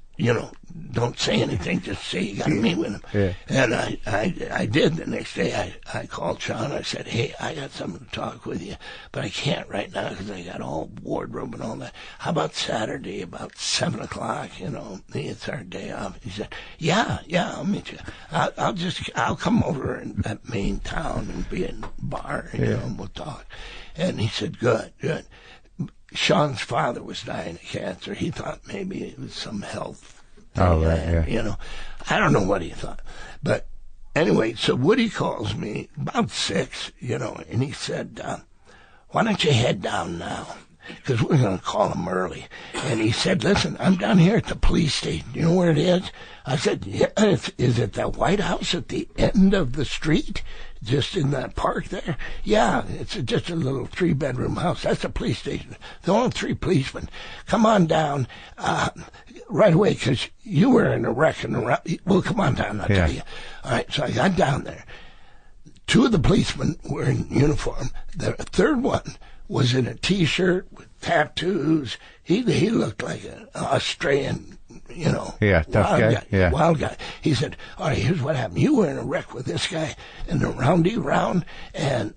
don't say anything. Just say you got to meet with him. Yeah. And I did. The next day I called Sean. I said, hey, I got something to talk with you, but I can't right now because I got all wardrobe and all that. How about Saturday about 7 o'clock? It's our day off. He said, yeah, I'll meet you. I'll come over in that main town and be in the bar, and we'll talk. And he said, good. Sean's father was dying of cancer. He thought maybe it was some health thing. Oh, right, yeah. I don't know what he thought. But anyway, so Woody calls me about 6, and he said, why don't you head down now? Because we're going to call him early. And he said, listen, I'm down here at the police station. You know where it is? I said, yeah, is it that White House at the end of the street? Just in that park there? Yeah, it's just a little 3-bedroom house. That's the police station. There are only 3 policemen. Come on down right away, because you were in a wreck and around. Well, come on down, I'll tell you. All right, so I got down there. 2 of the policemen were in uniform. The third one was in a T-shirt with tattoos. He looked like an Australian, tough guy. Wild guy. He said, all right, here's what happened. You were in a wreck with this guy in the roundy round, and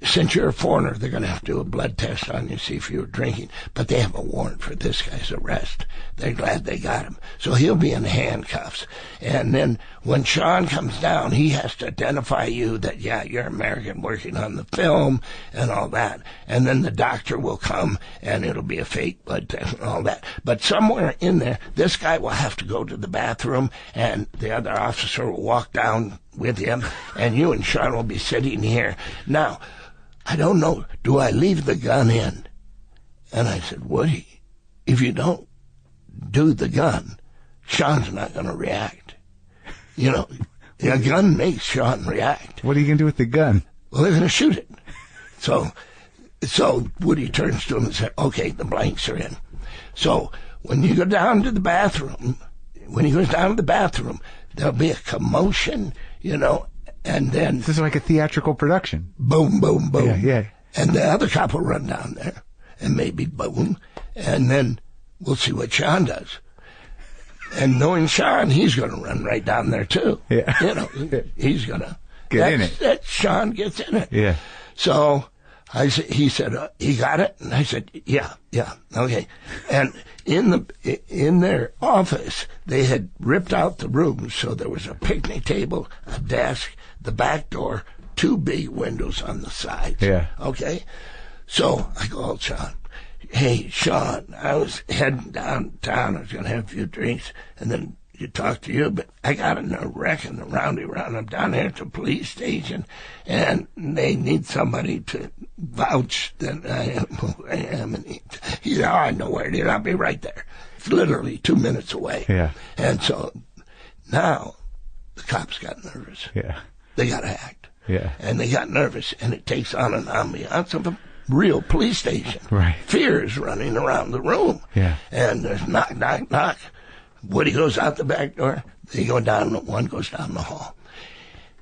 since you're a foreigner, they're going to have to do a blood test on you, see if you were drinking. But they have a warrant for this guy's arrest. They're glad they got him. So he'll be in handcuffs. And then when Sean comes down, he has to identify you that, yeah, you're American working on the film and all that. And then the doctor will come, and it'll be a fake blood test and all that. But somewhere in there, this guy will have to go to the bathroom, and the other officer will walk down with him, and you and Sean will be sitting here. Now, I don't know, do I leave the gun in? And I said, Woody, if you don't do the gun, Sean's not going to react. A gun makes Sean react. What are you going to do with the gun? Well, they're going to shoot it. So Woody turns to him and said, okay, the blanks are in. So when you go down to the bathroom, there'll be a commotion, and then... This is like a theatrical production. Boom, boom, boom. Yeah. And the other cop will run down there, and maybe boom, and then we'll see what Sean does. And knowing Sean, he's going to run right down there, too. Yeah. He's going to... Get in it. That Sean gets in it. Yeah. So he said, he got it? And I said, yeah, okay. And in their office, they had ripped out the rooms, so there was a picnic table, a desk, the back door, 2 big windows on the sides. Yeah. Okay? So I called Sean. Hey, Sean, I was heading downtown. I was going to have a few drinks, and then you talk to you, but I got in a wreck in the roundy round. I'm down here at the police station, and they need somebody to vouch that I am who I am. And he said, I know where it is. I'll be right there. It's literally 2 minutes away. Yeah. And so now the cops got nervous. Yeah. They got to act. Yeah. And they got nervous, and it takes on an ambiance of a real police station. Right. Fear is running around the room. Yeah. And there's knock, knock, knock. Woody goes out the back door. They go down. One goes down the hall.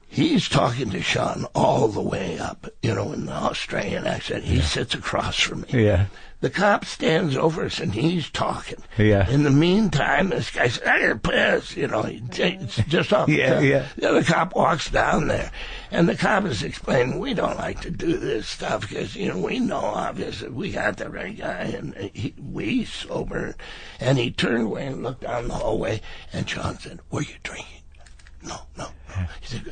He's talking to Sean all the way up, in the Australian accent. He sits across from me. Yeah. The cop stands over us, and he's talking. Yeah. In the meantime, this guy says, I get pissed. It's just off yeah, the yeah. The other cop walks down there, and the cop is explaining, we don't like to do this stuff because, we know, obviously, we got the right guy, and we sober. And he turned away and looked down the hallway, and Sean said, were you drinking? No. He said,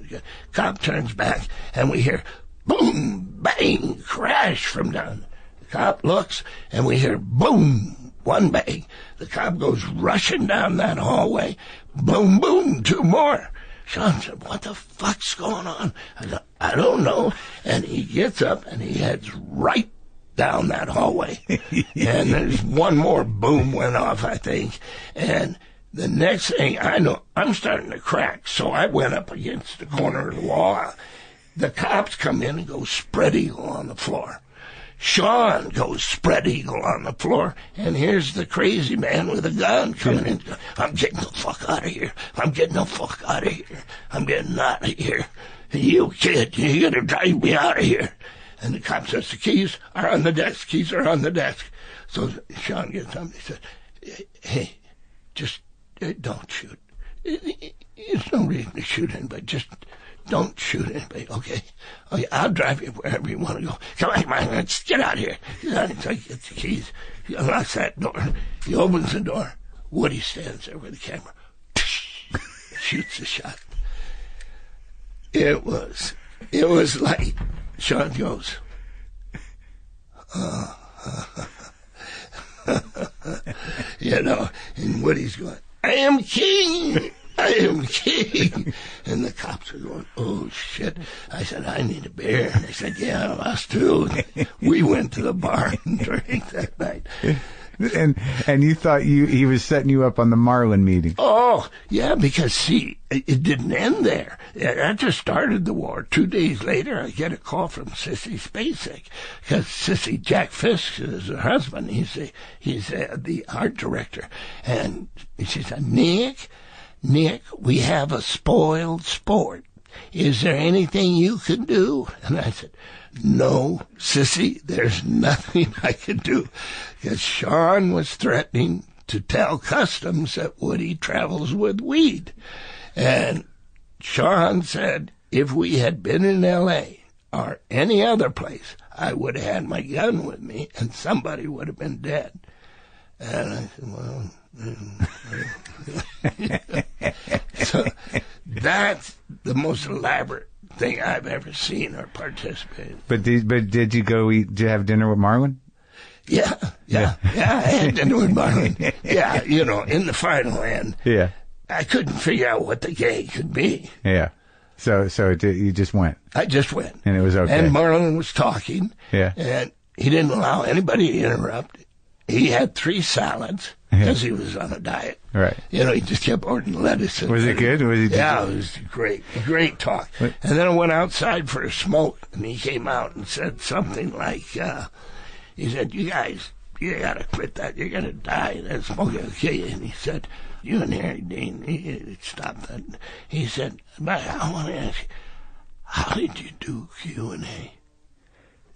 good. Cop turns back, and we hear, boom, bang, crash from down. The cop looks, and we hear boom, one bang. The cop goes rushing down that hallway. Boom, boom, two more. Sean said, what the fuck's going on? I said, I don't know. And he gets up, and he heads right down that hallway. And there's one more boom went off, I think. And the next thing I know, I'm starting to crack. So I went up against the corner of the wall. The cops come in and go spread eagle on the floor. Sean goes spread eagle on the floor, and here's the crazy man with a gun coming in. I'm getting the fuck out of here. I'm getting the fuck out of here. I'm getting out of here. You kid, you're going to drive me out of here. And the cop says, the keys are on the desk. Keys are on the desk. So Sean gets up and he said, hey, just don't shoot. There's no reason to shoot anybody. Just don't shoot anybody, okay? Okay, I'll drive you wherever you want to go. Come on, let's get out of here. So he gets the keys. He unlocks that door. He opens the door. Woody stands there with the camera. Shoots the shot. It was like Sean goes, you know, and Woody's going, I am king. I am king. And the cops are going, oh, shit. I said, I need a beer. And they said, yeah, us too. We went to the bar and drank that night. And you thought he was setting you up on the Marlin meeting. Oh, yeah, because, see, it didn't end there. That just started the war. 2 days later, I get a call from Sissy Spacek, because Sissy, Jack Fisk is her husband. He's the art director. And she said, Nick, we have a spoiled sport. Is there anything you can do? And I said, no, Sissy, there's nothing I can do. Because Sean was threatening to tell customs that Woody travels with weed. And Sean said, if we had been in L.A. or any other place, I would have had my gun with me and somebody would have been dead. And I said, well... So that's the most elaborate thing I've ever seen or participated. But did you go eat? Did you have dinner with Marlon? Yeah. I had dinner with Marlon. Yeah, you know, in the final end. Yeah. I couldn't figure out what the game could be. Yeah. So you just went. I just went, and it was okay. And Marlon was talking. Yeah. And he didn't allow anybody to interrupt. He had 3 salads. Because he was on a diet. Right. You know, he just kept ordering lettuce. Was it good? Yeah, it was great. Great talk. What? And then I went outside for a smoke, and he came out and said something like, he said, you guys, you got to quit that. You're going to die. That smoking will kill you. And he said, you and Harry Dean, stop that. He said, but I want to ask you, how did you do Q&A?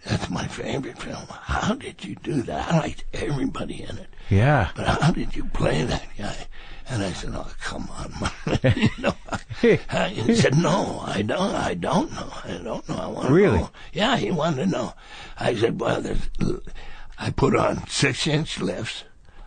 That's my favorite film. How did you do that? I liked everybody in it. Yeah. But how did you play that guy? And I said, oh, come on, man. You know, he said, no, I don't know. I don't know. I want to really? know. Yeah, he wanted to know. I said, well, I put on 6-inch lifts.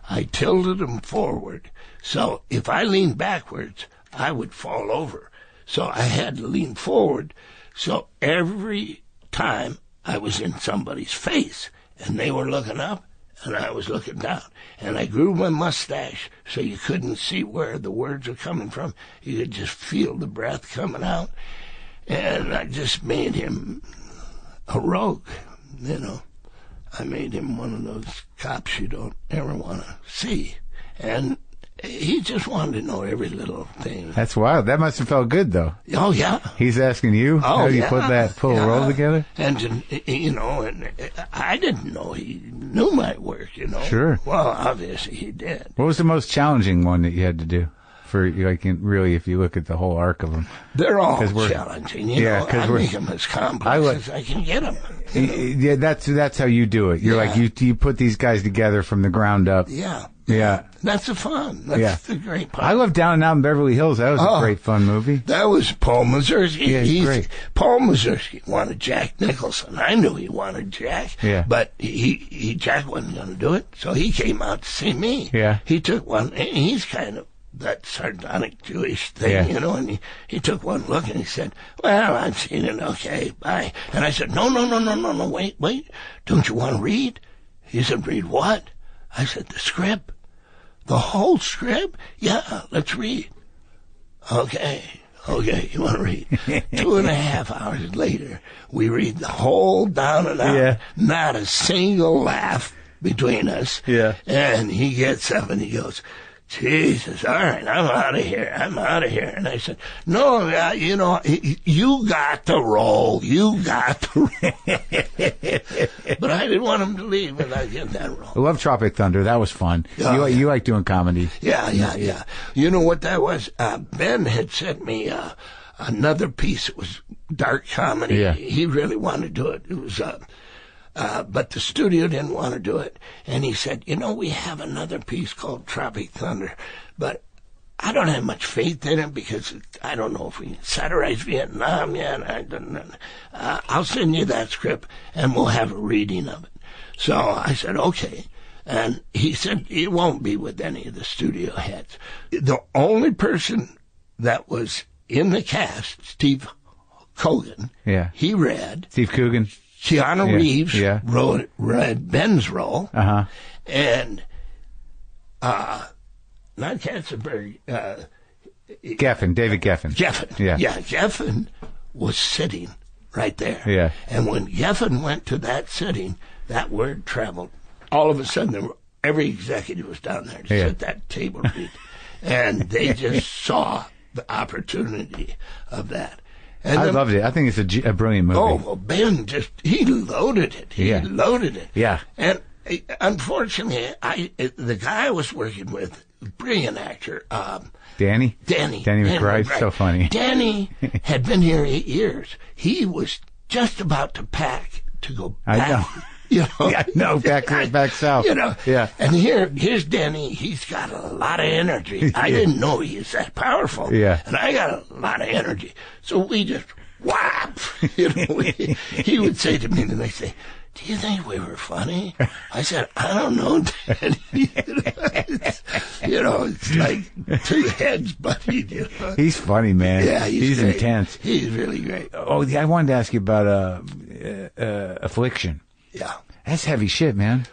I tilted them forward. So if I leaned backwards, I would fall over. So I had to lean forward. So every time I was in somebody's face, and they were looking up, and I was looking down. And I grew my mustache so you couldn't see where the words were coming from. You could just feel the breath coming out. And I just made him a rogue, you know. I made him one of those cops you don't ever want to see. And he just wanted to know every little thing. That's wild. That must have felt good, though. Oh, yeah. He's asking you how you put that role together? And, you know, and I didn't know he knew my work, you know. Sure. Well, obviously he did. What was the most challenging one that you had to do? For, like, really, if you look at the whole arc of them. They're all challenging, you know. I make them as complex as I can get them. You know? Yeah, that's how you do it. You're like, you put these guys together from the ground up. Yeah. Yeah. That's the fun. That's the great part. I love Down and Out in Beverly Hills. That was a great, fun movie. That was Paul Mazursky. Yeah, he's great. Paul Mazursky wanted Jack Nicholson. I knew he wanted Jack. Yeah. But Jack wasn't going to do it, so he came out to see me. Yeah. He took one, and he's kind of that sardonic Jewish thing, you know, and he took one look and he said, well, I've seen it, okay, bye. And I said, no, wait, don't you want to read? He said, read what? I said, the script. The whole script? Yeah, let's read. Okay, you want to read? 2.5 hours later, we read the whole down and out. Yeah. Not a single laugh between us. Yeah. And he gets up and he goes, Jesus, all right, I'm out of here. And I said, no, you know, you got the role. But I didn't want him to leave without getting that role. I love Tropic Thunder. That was fun. You like doing comedy. Yeah. You know what that was? Ben had sent me another piece. It was dark comedy. Yeah. He really wanted to do it. It was... but the studio didn't want to do it. And he said, you know, we have another piece called Tropic Thunder, but I don't have much faith in it because I don't know if we satirize Vietnam yet. I'll send you that script and we'll have a reading of it. So I said, okay. And he said, it won't be with any of the studio heads. The only person that was in the cast, Steve Coogan, he read. Steve Coogan. Keanu Reeves read Ben's role, and not Katzenberg. David Geffen. Geffen was sitting right there. Yeah. And when Geffen went to that sitting, that word traveled. All of a sudden, every executive was down there to sit that table read, and they just saw the opportunity of that. And I loved it. I think it's a brilliant movie. Oh, well, Ben he loaded it. He loaded it. Yeah. And unfortunately, the guy I was working with, brilliant actor, Danny was great. So funny. Danny had been here 8 years. He was just about to pack to go back. I know. You know, back south. You know, And here's Danny. He's got a lot of energy. I didn't know he was that powerful. Yeah, and I got a lot of energy. So we just whap. You know, he would say to me the next day, "Do you think we were funny?" I said, "I don't know, Danny." It's like two heads butting. You know? He's funny, man. Yeah, he's intense. He's really great. Oh, I wanted to ask you about Affliction. Yeah. That's heavy shit, man.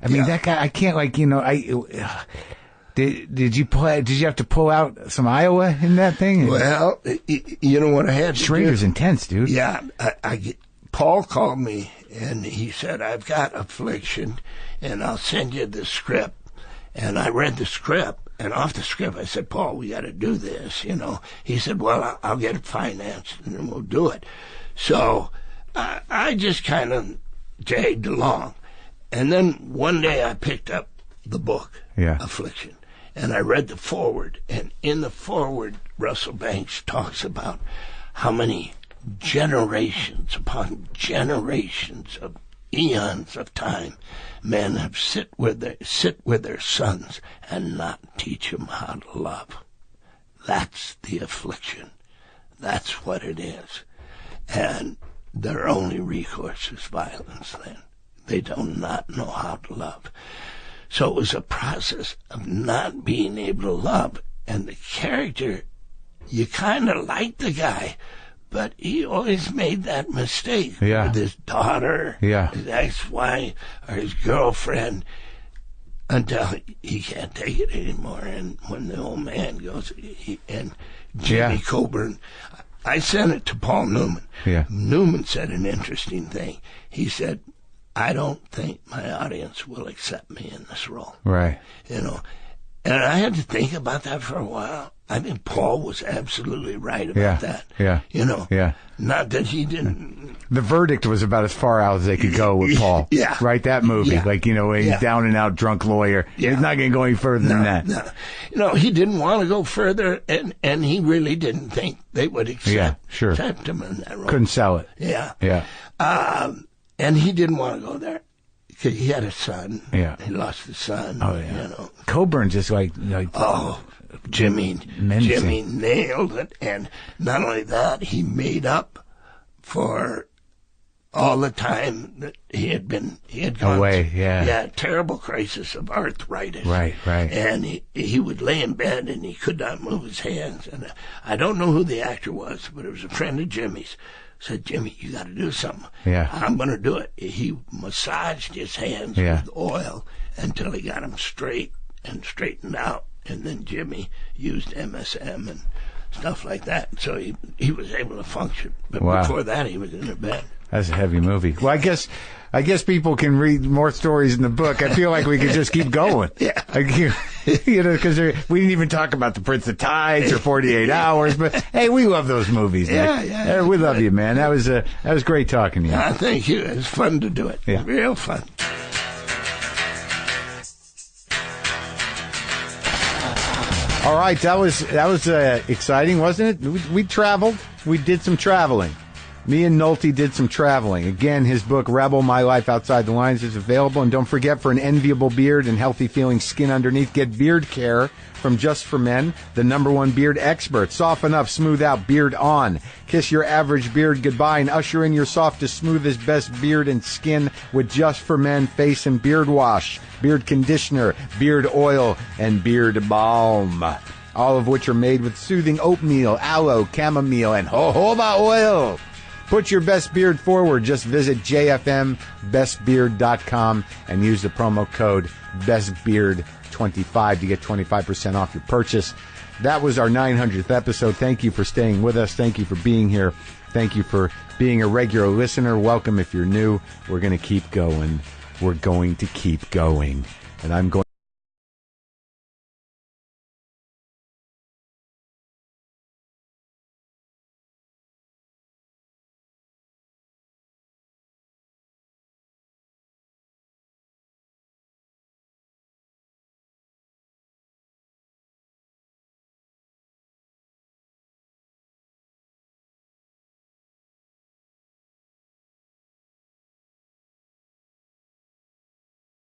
I mean, that guy, I can't, did you have to pull out some Iowa in that thing? Well, you know what I had to Schrader's do? Intense, dude. Yeah. Paul called me and he said, I've got Affliction and I'll send you the script. And I read the script, and off the script I said, Paul, we got to do this, you know. He said, well, I'll get it financed and then we'll do it. So I just kind of jagged along. And then one day I picked up the book, Affliction, and I read the foreword. And in the foreword, Russell Banks talks about how many generations upon generations of eons of time men have sit with their sons and not teach them how to love. That's the affliction. That's what it is. And their only recourse is violence then. They do not know how to love. So it was a process of not being able to love. And the character, you kind of like the guy, but he always made that mistake with his daughter, his ex-wife, or his girlfriend, until he can't take it anymore. And when the old man goes, and Jimmy Coburn, I sent it to Paul Newman. Yeah. Newman said an interesting thing. He said, I don't think my audience will accept me in this role. Right. You know, and I had to think about that for a while. I think Paul was absolutely right about that. Yeah. You know, not that he didn't. The verdict was about as far out as they could go with Paul. Yeah. Right? That movie. Yeah. Like, you know, a down and out drunk lawyer. Yeah. He's not going to go any further than that. No. You know, he didn't want to go further, and he really didn't think they would accept him in that role. Couldn't sell it. Yeah. Yeah. And he didn't want to go there. Because he had a son. Yeah. He lost his son. Oh, yeah. You know. Coburn's just like Jimmy nailed it. And not only that, he made up for all the time that he had gone away. through, Yeah, terrible crisis of arthritis. Right. And he would lay in bed and he could not move his hands. And I don't know who the actor was, but it was a friend of Jimmy's. Said, Jimmy, you got to do something. Yeah, I'm going to do it. He massaged his hands with oil until he got them straight and straightened out. And then Jimmy used MSM and stuff like that, so he was able to function. But before that, he was in a bed. That's a heavy movie. Well, I guess people can read more stories in the book. I feel like we could just keep going. Yeah. Because we didn't even talk about The Prince of Tides or 48 Hours. But hey, we love those movies. Yeah, Nick. yeah. We love you, man. That was great talking to you. Thank you. It was fun to do it. Yeah. Real fun. All right, that was exciting, wasn't it? We traveled. We did some traveling. Me and Nolte did some traveling. Again, his book, Rebel, My Life Outside the Lines, is available. And don't forget, for an enviable beard and healthy-feeling skin underneath, get beard care from Just for Men, the #1 beard expert. Soften up, smooth out, beard on. Kiss your average beard goodbye and usher in your softest, smoothest, best beard and skin with Just for Men face and beard wash, beard conditioner, beard oil, and beard balm. All of which are made with soothing oatmeal, aloe, chamomile, and jojoba oil. Put your best beard forward. Just visit jfmbestbeard.com and use the promo code BESTBEARD25 to get 25% off your purchase. That was our 900th episode. Thank you for staying with us. Thank you for being here. Thank you for being a regular listener. Welcome if you're new. We're going to keep going. We're going to keep going. And I'm going